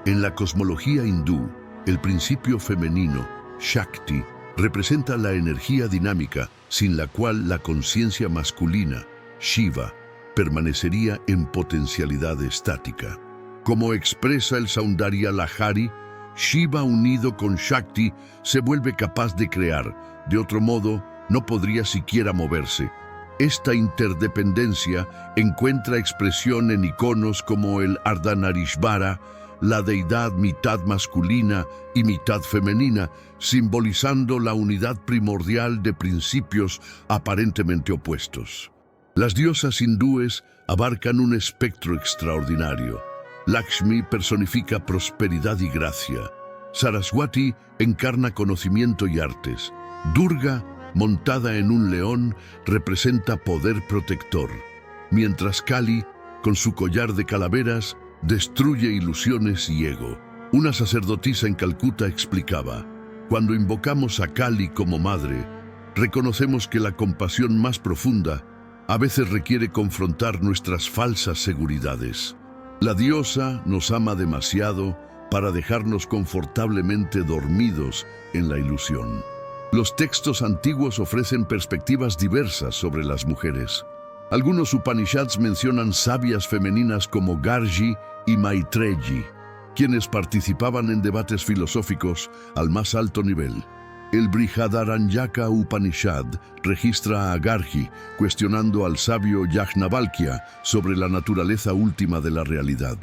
En la cosmología hindú, el principio femenino, Shakti, representa la energía dinámica sin la cual la conciencia masculina, Shiva, permanecería en potencialidad estática. Como expresa el Saundarya Lahari, Shiva unido con Shakti se vuelve capaz de crear, de otro modo no podría siquiera moverse. Esta interdependencia encuentra expresión en iconos como el Ardhanarishvara, la deidad mitad masculina y mitad femenina, simbolizando la unidad primordial de principios aparentemente opuestos. Las diosas hindúes abarcan un espectro extraordinario. Lakshmi personifica prosperidad y gracia. Saraswati encarna conocimiento y artes. Durga, montada en un león, representa poder protector, mientras Kali, con su collar de calaveras, destruye ilusiones y ego. Una sacerdotisa en Calcuta explicaba: cuando invocamos a Kali como madre, reconocemos que la compasión más profunda a veces requiere confrontar nuestras falsas seguridades. La diosa nos ama demasiado para dejarnos confortablemente dormidos en la ilusión. Los textos antiguos ofrecen perspectivas diversas sobre las mujeres. Algunos Upanishads mencionan sabias femeninas como Gargi y Maitreyi, quienes participaban en debates filosóficos al más alto nivel. El Brihadaranyaka Upanishad registra a Gargi cuestionando al sabio Yajnavalkya sobre la naturaleza última de la realidad.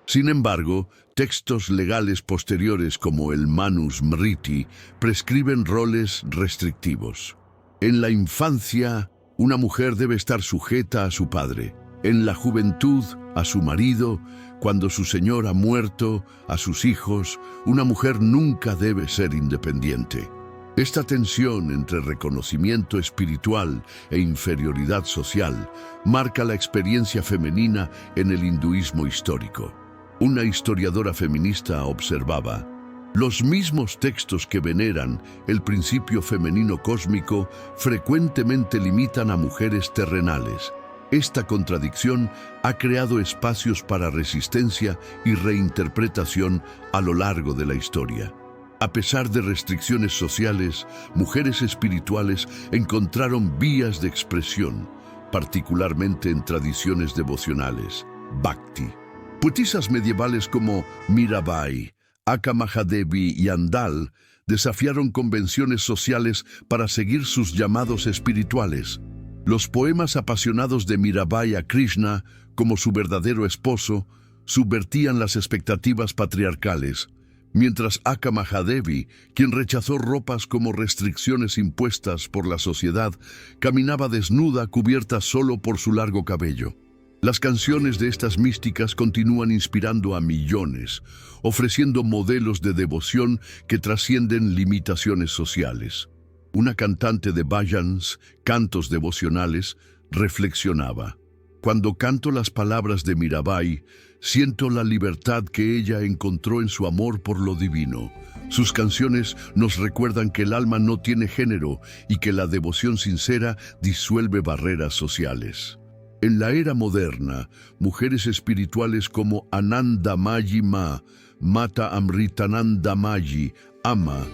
Sin embargo, textos legales posteriores como el Manusmriti prescriben roles restrictivos. En la infancia, una mujer debe estar sujeta a su padre. En la juventud, a su marido. Cuando su señor ha muerto, a sus hijos. Una mujer nunca debe ser independiente. Esta tensión entre reconocimiento espiritual e inferioridad social marca la experiencia femenina en el hinduismo histórico. Una historiadora feminista observaba: los mismos textos que veneran el principio femenino cósmico frecuentemente limitan a mujeres terrenales. Esta contradicción ha creado espacios para resistencia y reinterpretación a lo largo de la historia. A pesar de restricciones sociales, mujeres espirituales encontraron vías de expresión, particularmente en tradiciones devocionales, Bhakti. Poetisas medievales como Mirabai, Akka Mahadevi y Andal desafiaron convenciones sociales para seguir sus llamados espirituales. Los poemas apasionados de Mirabai a Krishna, como su verdadero esposo, subvertían las expectativas patriarcales, mientras Akka Mahadevi, quien rechazó ropas como restricciones impuestas por la sociedad, caminaba desnuda cubierta solo por su largo cabello. Las canciones de estas místicas continúan inspirando a millones, ofreciendo modelos de devoción que trascienden limitaciones sociales. Una cantante de bhajans, cantos devocionales, reflexionaba: cuando canto las palabras de Mirabai, siento la libertad que ella encontró en su amor por lo divino. Sus canciones nos recuerdan que el alma no tiene género y que la devoción sincera disuelve barreras sociales. En la era moderna, mujeres espirituales como Anandamayi Ma, Mata Amritanandamayi, Ama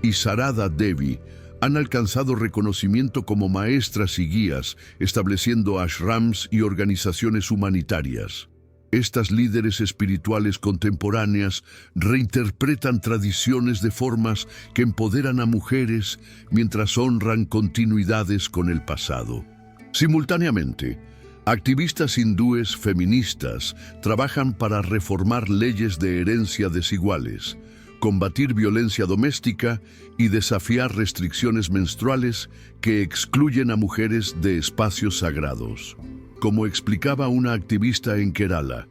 y Sarada Devi han alcanzado reconocimiento como maestras y guías, estableciendo ashrams y organizaciones humanitarias. Estas líderes espirituales contemporáneas reinterpretan tradiciones de formas que empoderan a mujeres mientras honran continuidades con el pasado. Simultáneamente, activistas hindúes feministas trabajan para reformar leyes de herencia desiguales, combatir violencia doméstica y desafiar restricciones menstruales que excluyen a mujeres de espacios sagrados. Como explicaba una activista en Kerala,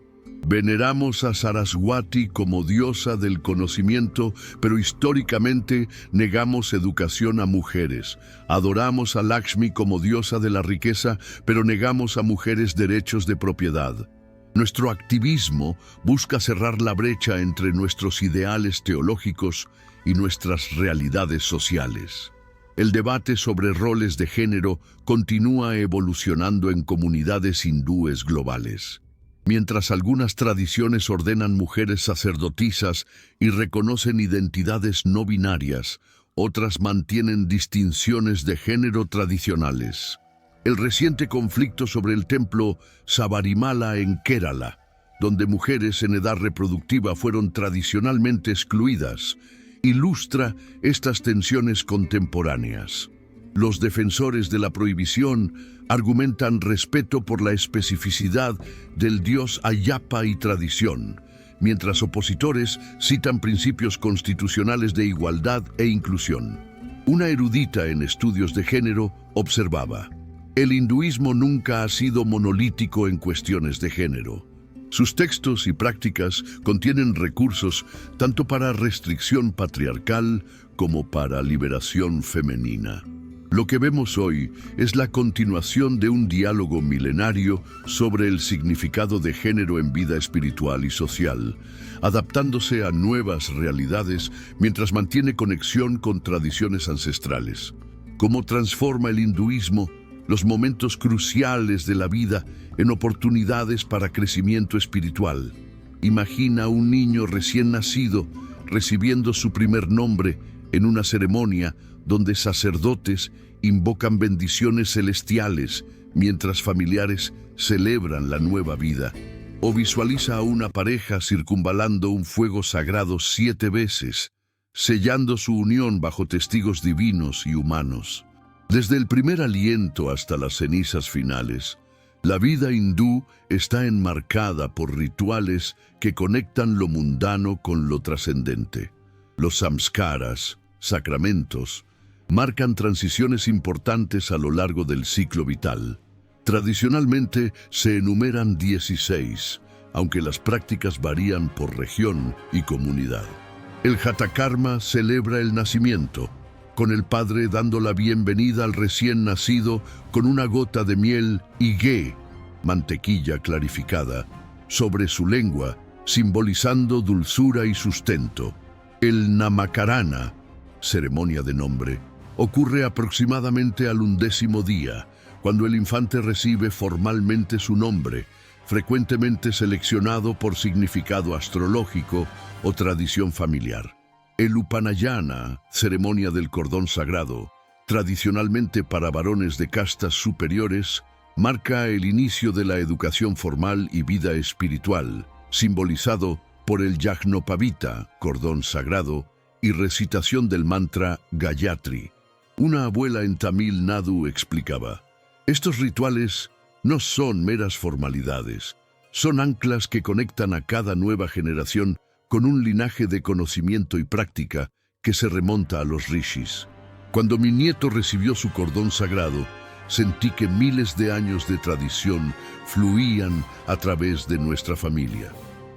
Veneramos a Saraswati como diosa del conocimiento, pero históricamente negamos educación a mujeres. Adoramos a Lakshmi como diosa de la riqueza, pero negamos a mujeres derechos de propiedad. Nuestro activismo busca cerrar la brecha entre nuestros ideales teológicos y nuestras realidades sociales. El debate sobre roles de género continúa evolucionando en comunidades hindúes globales. Mientras algunas tradiciones ordenan mujeres sacerdotisas y reconocen identidades no binarias, otras mantienen distinciones de género tradicionales. El reciente conflicto sobre el templo Sabarimala en Kerala, donde mujeres en edad reproductiva fueron tradicionalmente excluidas, ilustra estas tensiones contemporáneas. Los defensores de la prohibición argumentan respeto por la especificidad del dios Ayappa y tradición, mientras opositores citan principios constitucionales de igualdad e inclusión. Una erudita en estudios de género observaba: el hinduismo nunca ha sido monolítico en cuestiones de género. Sus textos y prácticas contienen recursos tanto para restricción patriarcal como para liberación femenina. Lo que vemos hoy es la continuación de un diálogo milenario sobre el significado de género en vida espiritual y social, adaptándose a nuevas realidades mientras mantiene conexión con tradiciones ancestrales. ¿Cómo transforma el hinduismo los momentos cruciales de la vida en oportunidades para crecimiento espiritual? Imagina a un niño recién nacido recibiendo su primer nombre en una ceremonia donde sacerdotes invocan bendiciones celestiales mientras familiares celebran la nueva vida. O visualiza a una pareja circunvalando un fuego sagrado 7 veces, sellando su unión bajo testigos divinos y humanos. Desde el primer aliento hasta las cenizas finales, la vida hindú está enmarcada por rituales que conectan lo mundano con lo trascendente. Los samskaras, sacramentos, marcan transiciones importantes a lo largo del ciclo vital. Tradicionalmente se enumeran 16, aunque las prácticas varían por región y comunidad. El Jatakarma celebra el nacimiento, con el padre dando la bienvenida al recién nacido con una gota de miel y ghee, mantequilla clarificada, sobre su lengua, simbolizando dulzura y sustento. El Namakarana, ceremonia de nombre, ocurre aproximadamente al 11º día, cuando el infante recibe formalmente su nombre, frecuentemente seleccionado por significado astrológico o tradición familiar. El Upanayana, ceremonia del cordón sagrado, tradicionalmente para varones de castas superiores, marca el inicio de la educación formal y vida espiritual, simbolizado por el Yajnopavita, cordón sagrado, y recitación del mantra Gayatri. Una abuela en Tamil Nadu explicaba: estos rituales no son meras formalidades, son anclas que conectan a cada nueva generación con un linaje de conocimiento y práctica que se remonta a los rishis. Cuando mi nieto recibió su cordón sagrado, sentí que miles de años de tradición fluían a través de nuestra familia.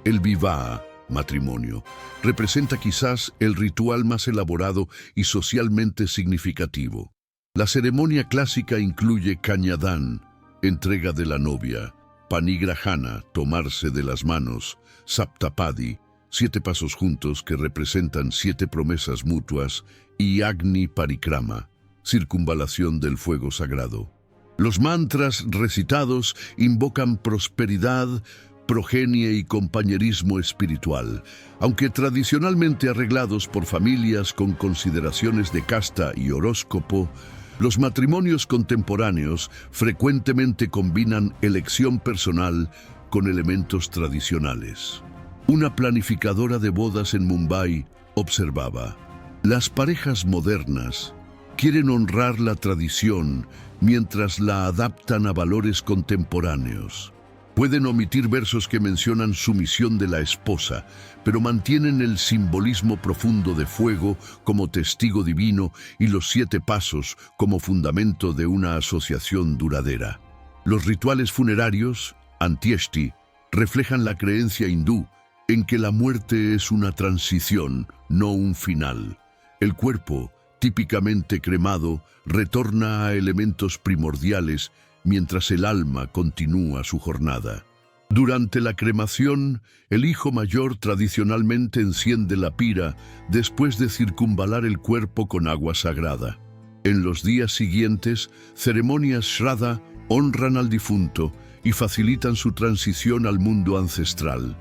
El Vivaha, matrimonio, representa quizás el ritual más elaborado y socialmente significativo. La ceremonia clásica incluye Kanyadan, entrega de la novia, Panigrahana, tomarse de las manos, Saptapadi, 7 pasos juntos que representan 7 promesas mutuas, y Agni Parikrama, circunvalación del fuego sagrado. Los mantras recitados invocan prosperidad, progenie y compañerismo espiritual, aunque tradicionalmente arreglados por familias con consideraciones de casta y horóscopo. Los matrimonios contemporáneos frecuentemente combinan elección personal con elementos tradicionales. Una planificadora de bodas en Mumbai observaba: las parejas modernas quieren honrar la tradición mientras la adaptan a valores contemporáneos. Pueden omitir versos que mencionan sumisión de la esposa, pero mantienen el simbolismo profundo de fuego como testigo divino y los 7 pasos como fundamento de una asociación duradera. Los rituales funerarios, Antieshti, reflejan la creencia hindú en que la muerte es una transición, no un final. El cuerpo, típicamente cremado, retorna a elementos primordiales mientras el alma continúa su jornada. Durante la cremación, el hijo mayor tradicionalmente enciende la pira después de circunvalar el cuerpo con agua sagrada. En los días siguientes, ceremonias Shraddha honran al difunto y facilitan su transición al mundo ancestral.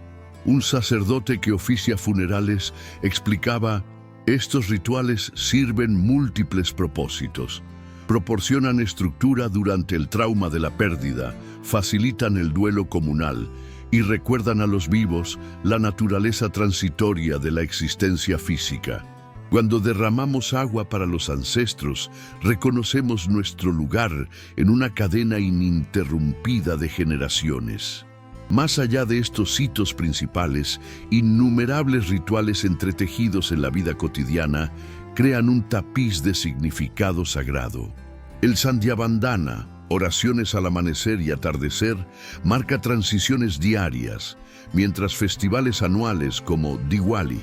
Un sacerdote que oficia funerales explicaba: estos rituales sirven múltiples propósitos. Proporcionan estructura durante el trauma de la pérdida, facilitan el duelo comunal y recuerdan a los vivos la naturaleza transitoria de la existencia física. Cuando derramamos agua para los ancestros, reconocemos nuestro lugar en una cadena ininterrumpida de generaciones. Más allá de estos hitos principales, innumerables rituales entretejidos en la vida cotidiana crean un tapiz de significado sagrado. El Sandhyavandana, oraciones al amanecer y atardecer, marca transiciones diarias, mientras festivales anuales como Diwali,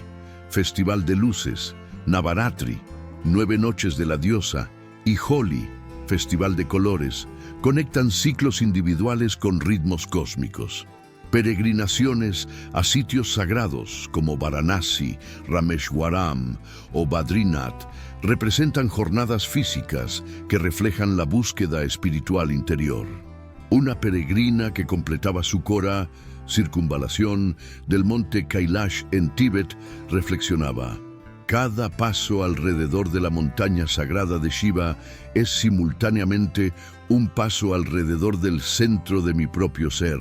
Festival de Luces, Navaratri, 9 noches de la diosa, y Holi, Festival de Colores, conectan ciclos individuales con ritmos cósmicos. Peregrinaciones a sitios sagrados como Varanasi, Rameshwaram o Badrinath representan jornadas físicas que reflejan la búsqueda espiritual interior. Una peregrina que completaba su Kora, circunvalación del monte Kailash en Tíbet, reflexionaba: cada paso alrededor de la montaña sagrada de Shiva es simultáneamente un paso alrededor del centro de mi propio ser.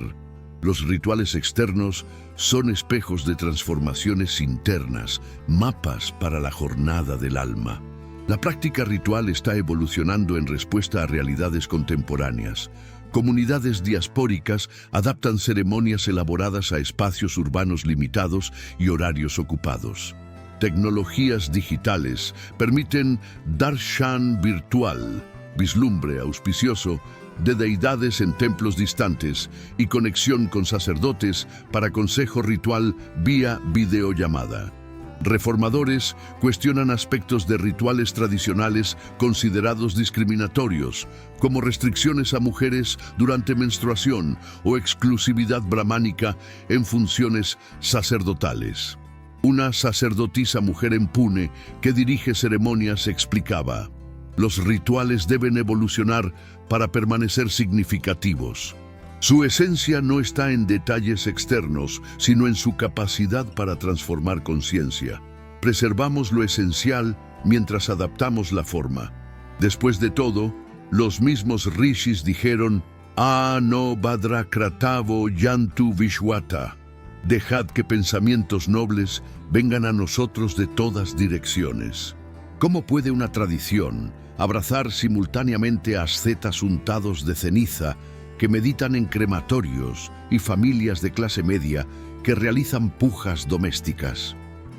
Los rituales externos son espejos de transformaciones internas, mapas para la jornada del alma. La práctica ritual está evolucionando en respuesta a realidades contemporáneas. Comunidades diaspóricas adaptan ceremonias elaboradas a espacios urbanos limitados y horarios ocupados. Tecnologías digitales permiten darshan virtual, vislumbre auspicioso de deidades en templos distantes y conexión con sacerdotes para consejo ritual vía videollamada. Reformadores cuestionan aspectos de rituales tradicionales considerados discriminatorios, como restricciones a mujeres durante menstruación o exclusividad brahmánica en funciones sacerdotales. Una sacerdotisa mujer en Pune que dirige ceremonias explicaba: los rituales deben evolucionar para permanecer significativos. Su esencia no está en detalles externos, sino en su capacidad para transformar conciencia. Preservamos lo esencial mientras adaptamos la forma. Después de todo, los mismos rishis dijeron: no Bhadrakratavo yantu Vishwata. Dejad que pensamientos nobles vengan a nosotros de todas direcciones. ¿Cómo puede una tradición abrazar simultáneamente a ascetas untados de ceniza que meditan en crematorios y familias de clase media que realizan pujas domésticas?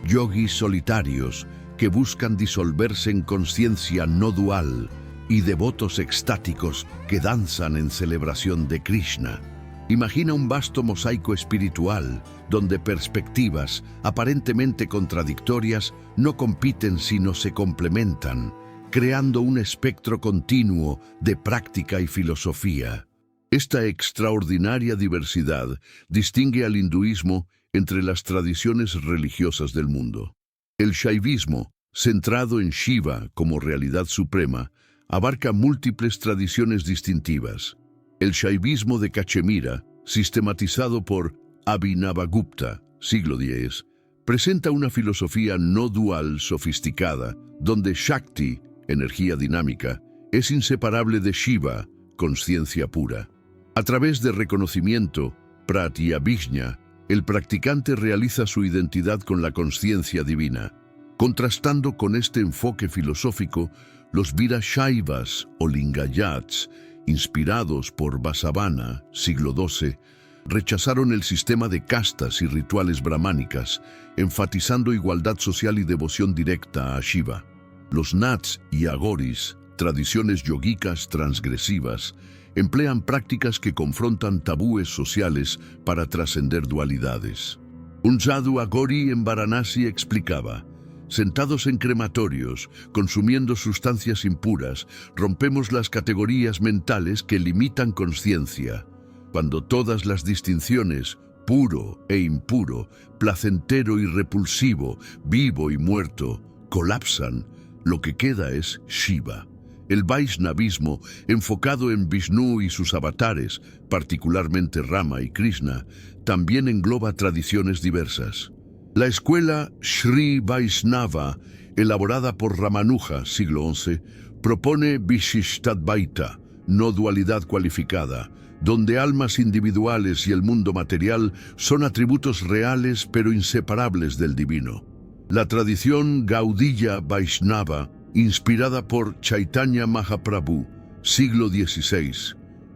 Yogis solitarios que buscan disolverse en conciencia no dual y devotos extáticos que danzan en celebración de Krishna. Imagina un vasto mosaico espiritual donde perspectivas aparentemente contradictorias no compiten sino se complementan, creando un espectro continuo de práctica y filosofía. Esta extraordinaria diversidad distingue al hinduismo entre las tradiciones religiosas del mundo. El shaivismo, centrado en Shiva como realidad suprema, abarca múltiples tradiciones distintivas. El shaivismo de Cachemira, sistematizado por Abhinavagupta, siglo X, presenta una filosofía no dual sofisticada, donde Shakti, energía dinámica, es inseparable de Shiva, conciencia pura. A través de reconocimiento, pratyabhijna, el practicante realiza su identidad con la conciencia divina. Contrastando con este enfoque filosófico, los Virashaivas o Lingayats, inspirados por Vasavana, siglo XII, rechazaron el sistema de castas y rituales brahmánicas, enfatizando igualdad social y devoción directa a Shiva. Los Nats y Agoris, tradiciones yogicas transgresivas, emplean prácticas que confrontan tabúes sociales para trascender dualidades. Un sadhu Aghori en Varanasi explicaba: sentados en crematorios, consumiendo sustancias impuras, rompemos las categorías mentales que limitan conciencia. Cuando todas las distinciones, puro e impuro, placentero y repulsivo, vivo y muerto, colapsan, lo que queda es Shiva. El Vaishnavismo, enfocado en Vishnu y sus avatares, particularmente Rama y Krishna, también engloba tradiciones diversas. La escuela Sri Vaishnava, elaborada por Ramanuja, siglo XI, propone Vishishtadvaita, no dualidad cualificada, donde almas individuales y el mundo material son atributos reales pero inseparables del divino. La tradición Gaudiya Vaishnava, inspirada por Chaitanya Mahaprabhu, siglo XVI,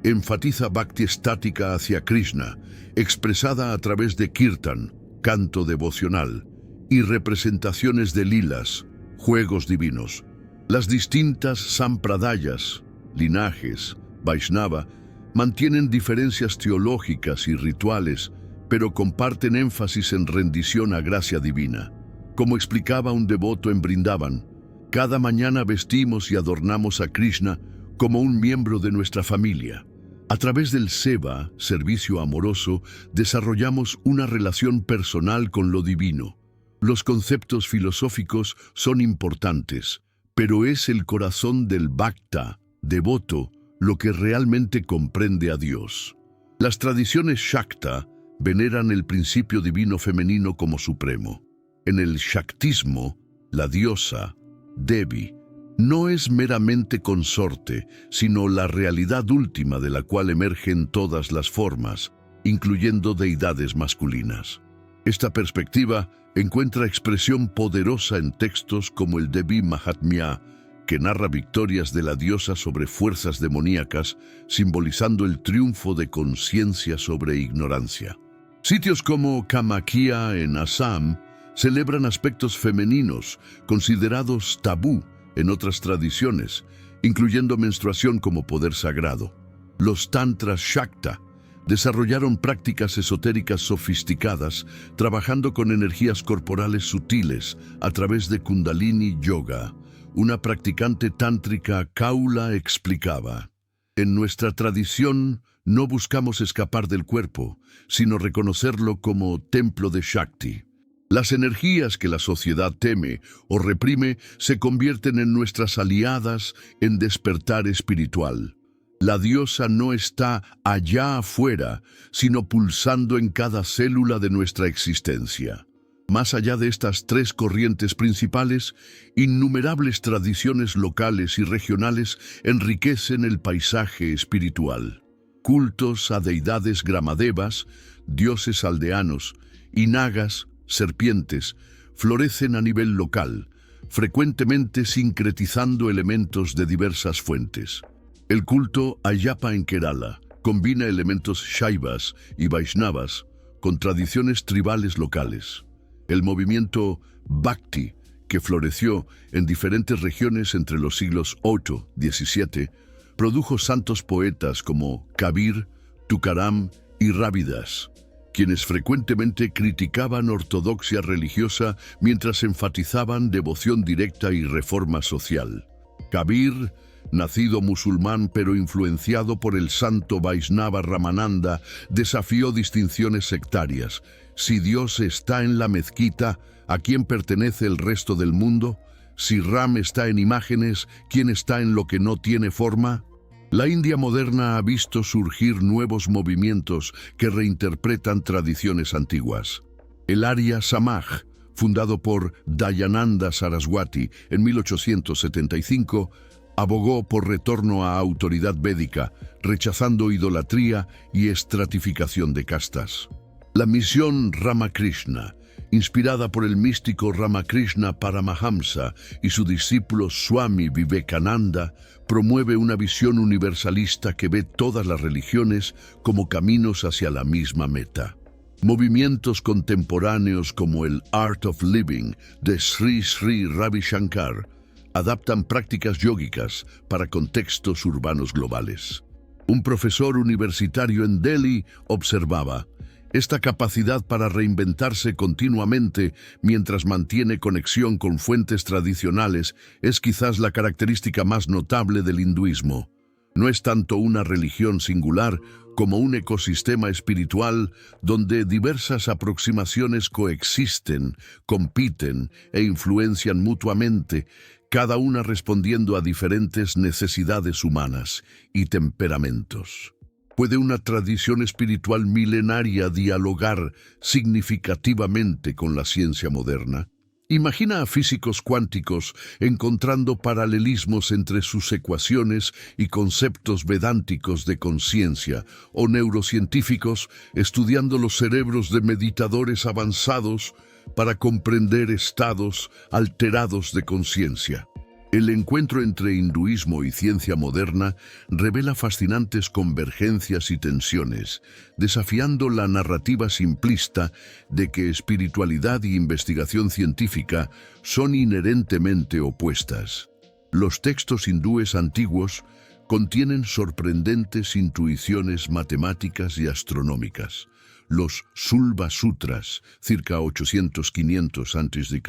enfatiza bhakti estática hacia Krishna, expresada a través de kirtan, canto devocional, y representaciones de lilas, juegos divinos. Las distintas sampradayas, linajes, Vaishnava, mantienen diferencias teológicas y rituales, pero comparten énfasis en rendición a gracia divina. Como explicaba un devoto en Brindavan, cada mañana vestimos y adornamos a Krishna como un miembro de nuestra familia. A través del seva, servicio amoroso, desarrollamos una relación personal con lo divino. Los conceptos filosóficos son importantes, pero es el corazón del bhakta, devoto, lo que realmente comprende a Dios. Las tradiciones Shakta veneran el principio divino femenino como supremo. En el Shaktismo, la diosa, Devi, no es meramente consorte, sino la realidad última de la cual emergen todas las formas, incluyendo deidades masculinas. Esta perspectiva encuentra expresión poderosa en textos como el Devi Mahatmya, que narra victorias de la diosa sobre fuerzas demoníacas, simbolizando el triunfo de conciencia sobre ignorancia. Sitios como Kamakya en Assam celebran aspectos femeninos considerados tabú en otras tradiciones, incluyendo menstruación como poder sagrado. Los Tantras Shakta desarrollaron prácticas esotéricas sofisticadas, trabajando con energías corporales sutiles a través de Kundalini Yoga. Una practicante tántrica, Kaula, explicaba: en nuestra tradición no buscamos escapar del cuerpo, sino reconocerlo como templo de Shakti. Las energías que la sociedad teme o reprime se convierten en nuestras aliadas en despertar espiritual. La diosa no está allá afuera, sino pulsando en cada célula de nuestra existencia. Más allá de estas tres corrientes principales, innumerables tradiciones locales y regionales enriquecen el paisaje espiritual. Cultos a deidades gramadevas, dioses aldeanos y nagas, serpientes, florecen a nivel local, frecuentemente sincretizando elementos de diversas fuentes. El culto Ayapa en Kerala combina elementos Shaivas y Vaishnavas con tradiciones tribales locales. El movimiento Bhakti, que floreció en diferentes regiones entre los siglos VIII y XVII, produjo santos poetas como Kabir, Tukaram y Ravidas, quienes frecuentemente criticaban ortodoxia religiosa mientras enfatizaban devoción directa y reforma social. Kabir, nacido musulmán pero influenciado por el santo Vaishnava Ramananda, desafió distinciones sectarias. Si Dios está en la mezquita, ¿a quién pertenece el resto del mundo? Si Ram está en imágenes, ¿quién está en lo que no tiene forma? La India moderna ha visto surgir nuevos movimientos que reinterpretan tradiciones antiguas. El Arya Samaj, fundado por Dayananda Saraswati en 1875, abogó por retorno a autoridad védica, rechazando idolatría y estratificación de castas. La misión Ramakrishna, inspirada por el místico Ramakrishna Paramahamsa y su discípulo Swami Vivekananda, promueve una visión universalista que ve todas las religiones como caminos hacia la misma meta. Movimientos contemporáneos como el Art of Living de Sri Sri Ravi Shankar adaptan prácticas yógicas para contextos urbanos globales. Un profesor universitario en Delhi observaba: esta capacidad para reinventarse continuamente mientras mantiene conexión con fuentes tradicionales es quizás la característica más notable del hinduismo. No es tanto una religión singular como un ecosistema espiritual donde diversas aproximaciones coexisten, compiten e influencian mutuamente, cada una respondiendo a diferentes necesidades humanas y temperamentos. ¿Puede una tradición espiritual milenaria dialogar significativamente con la ciencia moderna? Imagina a físicos cuánticos encontrando paralelismos entre sus ecuaciones y conceptos vedánticos de conciencia, o neurocientíficos estudiando los cerebros de meditadores avanzados para comprender estados alterados de conciencia. El encuentro entre hinduismo y ciencia moderna revela fascinantes convergencias y tensiones, desafiando la narrativa simplista de que espiritualidad y investigación científica son inherentemente opuestas. Los textos hindúes antiguos contienen sorprendentes intuiciones matemáticas y astronómicas. Los Sulva Sutras, circa 800-500 a.C.,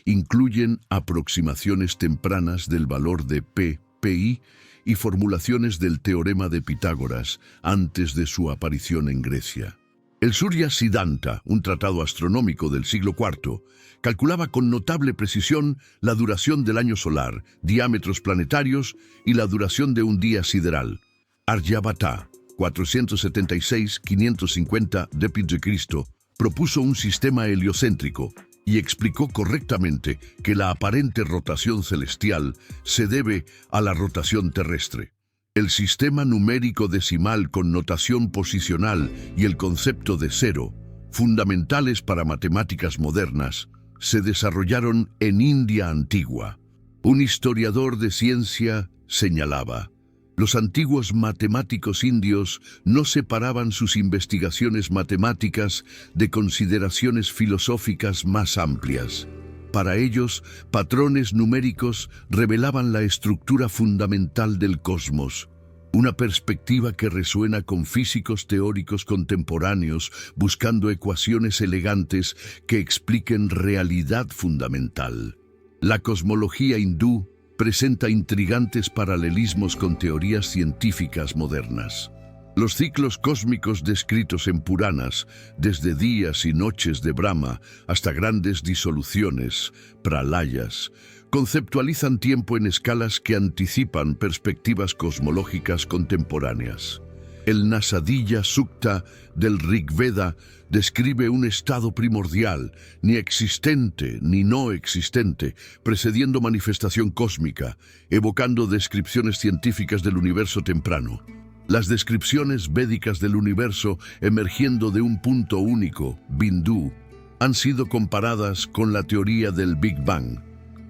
incluyen aproximaciones tempranas del valor de Pi y formulaciones del teorema de Pitágoras antes de su aparición en Grecia. El Surya Siddhanta, un tratado astronómico del siglo IV, calculaba con notable precisión la duración del año solar, diámetros planetarios y la duración de un día sideral. Aryabhata, 476-550 d.C., propuso un sistema heliocéntrico y explicó correctamente que la aparente rotación celestial se debe a la rotación terrestre. El sistema numérico decimal con notación posicional y el concepto de cero, fundamentales para matemáticas modernas, se desarrollaron en India antigua. Un historiador de ciencia señalaba: los antiguos matemáticos indios no separaban sus investigaciones matemáticas de consideraciones filosóficas más amplias. Para ellos, patrones numéricos revelaban la estructura fundamental del cosmos, una perspectiva que resuena con físicos teóricos contemporáneos buscando ecuaciones elegantes que expliquen realidad fundamental. La cosmología hindú presenta intrigantes paralelismos con teorías científicas modernas. Los ciclos cósmicos descritos en Puranas, desde días y noches de Brahma hasta grandes disoluciones, pralayas, conceptualizan tiempo en escalas que anticipan perspectivas cosmológicas contemporáneas. El Nasadiya Sukta del Rigveda describe un estado primordial, ni existente ni no existente, precediendo manifestación cósmica, evocando descripciones científicas del universo temprano. Las descripciones védicas del universo emergiendo de un punto único, Bindu, han sido comparadas con la teoría del Big Bang,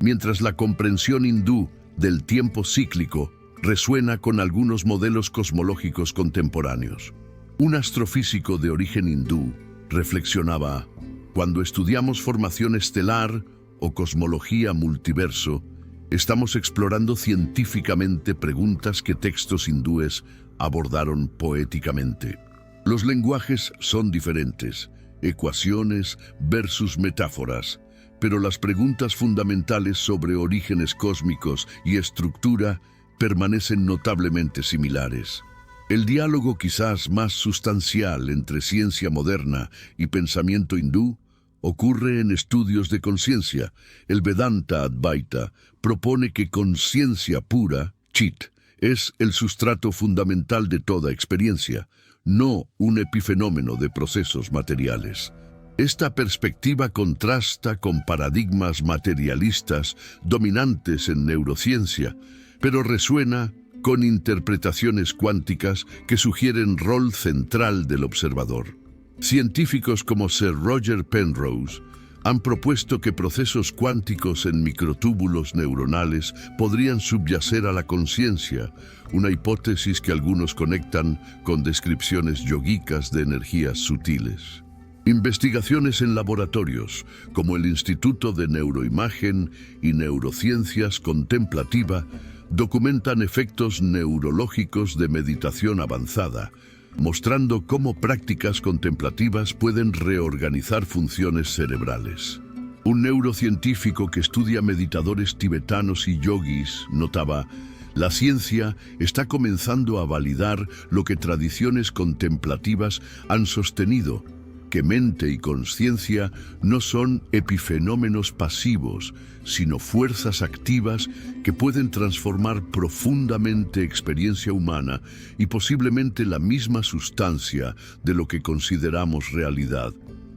mientras la comprensión hindú del tiempo cíclico resuena con algunos modelos cosmológicos contemporáneos. Un astrofísico de origen hindú reflexionaba: cuando estudiamos formación estelar o cosmología multiverso, estamos explorando científicamente preguntas que textos hindúes abordaron poéticamente. Los lenguajes son diferentes, ecuaciones versus metáforas, pero las preguntas fundamentales sobre orígenes cósmicos y estructura permanecen notablemente similares. El diálogo quizás más sustancial entre ciencia moderna y pensamiento hindú ocurre en estudios de conciencia. El Vedanta Advaita propone que conciencia pura, Chit, es el sustrato fundamental de toda experiencia, no un epifenómeno de procesos materiales. Esta perspectiva contrasta con paradigmas materialistas dominantes en neurociencia, pero resuena con interpretaciones cuánticas que sugieren rol central del observador. Científicos como Sir Roger Penrose han propuesto que procesos cuánticos en microtúbulos neuronales podrían subyacer a la conciencia, una hipótesis que algunos conectan con descripciones yogicas de energías sutiles. Investigaciones en laboratorios, como el Instituto de Neuroimagen y Neurociencias Contemplativa, documentan efectos neurológicos de meditación avanzada, mostrando cómo prácticas contemplativas pueden reorganizar funciones cerebrales. Un neurocientífico que estudia meditadores tibetanos y yogis notaba: la ciencia está comenzando a validar lo que tradiciones contemplativas han sostenido, que mente y conciencia no son epifenómenos pasivos, sino fuerzas activas que pueden transformar profundamente experiencia humana y posiblemente la misma sustancia de lo que consideramos realidad.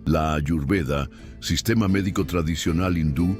La Ayurveda, sistema médico tradicional hindú,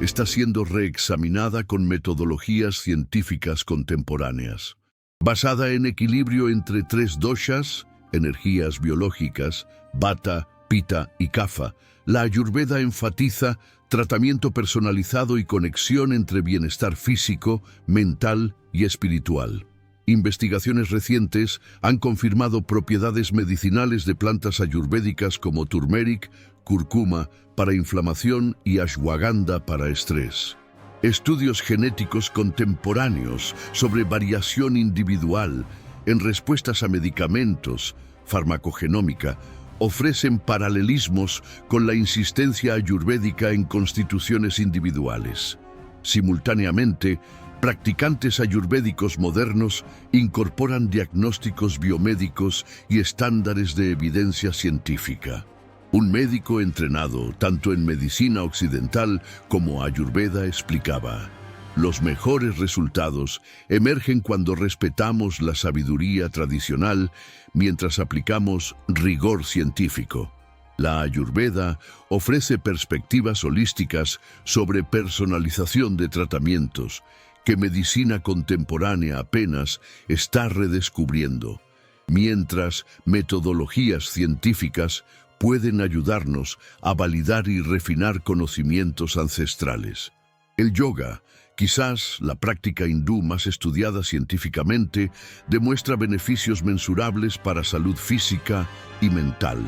está siendo reexaminada con metodologías científicas contemporáneas. Basada en equilibrio entre 3 doshas, energías biológicas, Vata, Pitta y Kapha, la Ayurveda enfatiza tratamiento personalizado y conexión entre bienestar físico, mental y espiritual. Investigaciones recientes han confirmado propiedades medicinales de plantas ayurvédicas como turmeric, cúrcuma para inflamación y ashwagandha para estrés. Estudios genéticos contemporáneos sobre variación individual en respuestas a medicamentos, farmacogenómica, ofrecen paralelismos con la insistencia ayurvédica en constituciones individuales. Simultáneamente, practicantes ayurvédicos modernos incorporan diagnósticos biomédicos y estándares de evidencia científica. Un médico entrenado tanto en medicina occidental como ayurveda explicaba: los mejores resultados emergen cuando respetamos la sabiduría tradicional mientras aplicamos rigor científico. La Ayurveda ofrece perspectivas holísticas sobre personalización de tratamientos que medicina contemporánea apenas está redescubriendo, mientras metodologías científicas pueden ayudarnos a validar y refinar conocimientos ancestrales. El yoga, quizás la práctica hindú más estudiada científicamente, demuestra beneficios mensurables para salud física y mental.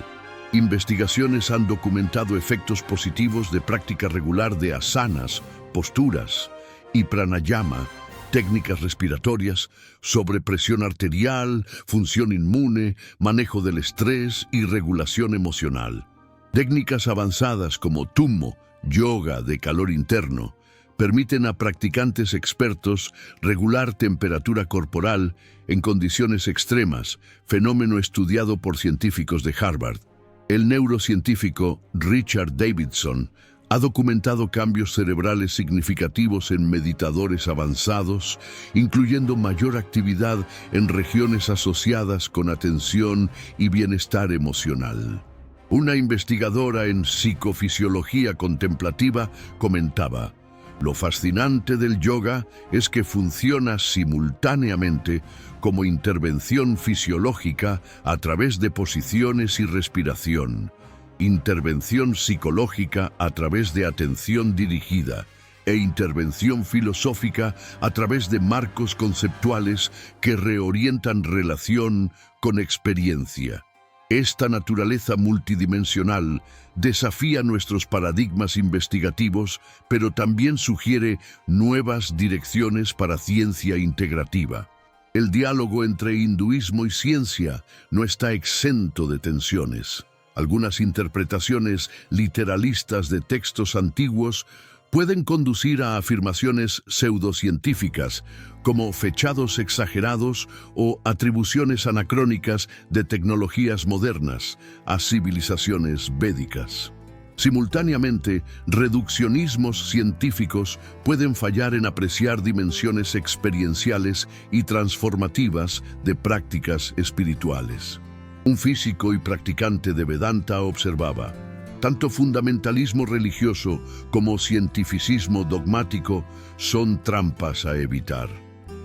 Investigaciones han documentado efectos positivos de práctica regular de asanas, posturas y pranayama, técnicas respiratorias, sobre presión arterial, función inmune, manejo del estrés y regulación emocional. Técnicas avanzadas como tummo, yoga de calor interno, permiten a practicantes expertos regular temperatura corporal en condiciones extremas, fenómeno estudiado por científicos de Harvard. El neurocientífico Richard Davidson ha documentado cambios cerebrales significativos en meditadores avanzados, incluyendo mayor actividad en regiones asociadas con atención y bienestar emocional. Una investigadora en psicofisiología contemplativa comentaba: lo fascinante del yoga es que funciona simultáneamente como intervención fisiológica a través de posiciones y respiración, intervención psicológica a través de atención dirigida e intervención filosófica a través de marcos conceptuales que reorientan relación con experiencia. Esta naturaleza multidimensional desafía nuestros paradigmas investigativos, pero también sugiere nuevas direcciones para ciencia integrativa. El diálogo entre hinduismo y ciencia no está exento de tensiones. Algunas interpretaciones literalistas de textos antiguos pueden conducir a afirmaciones pseudocientíficas, como fechados exagerados o atribuciones anacrónicas de tecnologías modernas a civilizaciones védicas. Simultáneamente, reduccionismos científicos pueden fallar en apreciar dimensiones experienciales y transformativas de prácticas espirituales. Un físico y practicante de Vedanta observaba: tanto fundamentalismo religioso como cientificismo dogmático son trampas a evitar.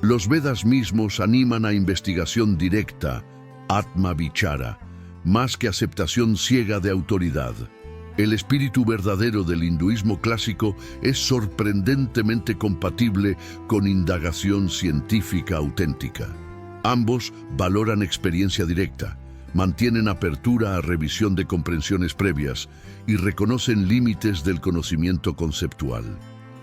Los Vedas mismos animan a investigación directa, Atma Vichara, más que aceptación ciega de autoridad. El espíritu verdadero del hinduismo clásico es sorprendentemente compatible con indagación científica auténtica. Ambos valoran experiencia directa, mantienen apertura a revisión de comprensiones previas y reconocen límites del conocimiento conceptual.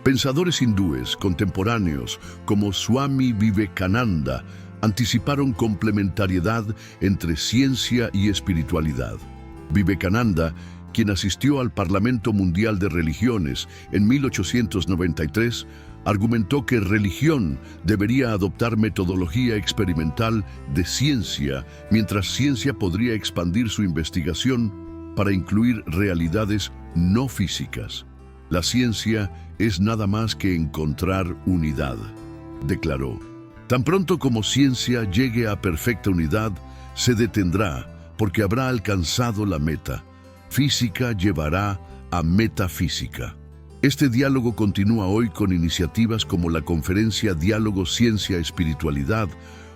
Pensadores hindúes contemporáneos como Swami Vivekananda anticiparon complementariedad entre ciencia y espiritualidad. Vivekananda, quien asistió al Parlamento Mundial de Religiones en 1893, argumentó que religión debería adoptar metodología experimental de ciencia, mientras ciencia podría expandir su investigación para incluir realidades no físicas. La ciencia es nada más que encontrar unidad, declaró. Tan pronto como ciencia llegue a perfecta unidad, se detendrá porque habrá alcanzado la meta. Física llevará a metafísica. Este diálogo continúa hoy con iniciativas como la conferencia Diálogo Ciencia-Espiritualidad,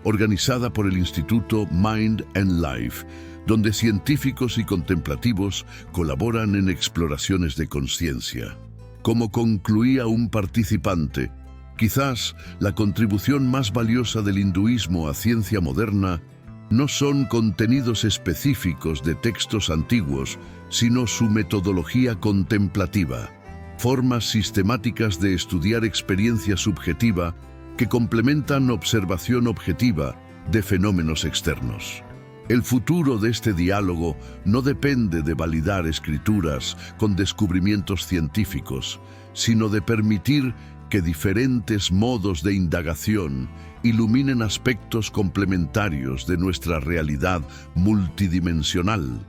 organizada por el Instituto Mind and Life, donde científicos y contemplativos colaboran en exploraciones de conciencia. Como concluía un participante, quizás la contribución más valiosa del hinduismo a ciencia moderna no son contenidos específicos de textos antiguos, sino su metodología contemplativa, formas sistemáticas de estudiar experiencia subjetiva que complementan observación objetiva de fenómenos externos. El futuro de este diálogo no depende de validar escrituras con descubrimientos científicos, sino de permitir que diferentes modos de indagación iluminen aspectos complementarios de nuestra realidad multidimensional.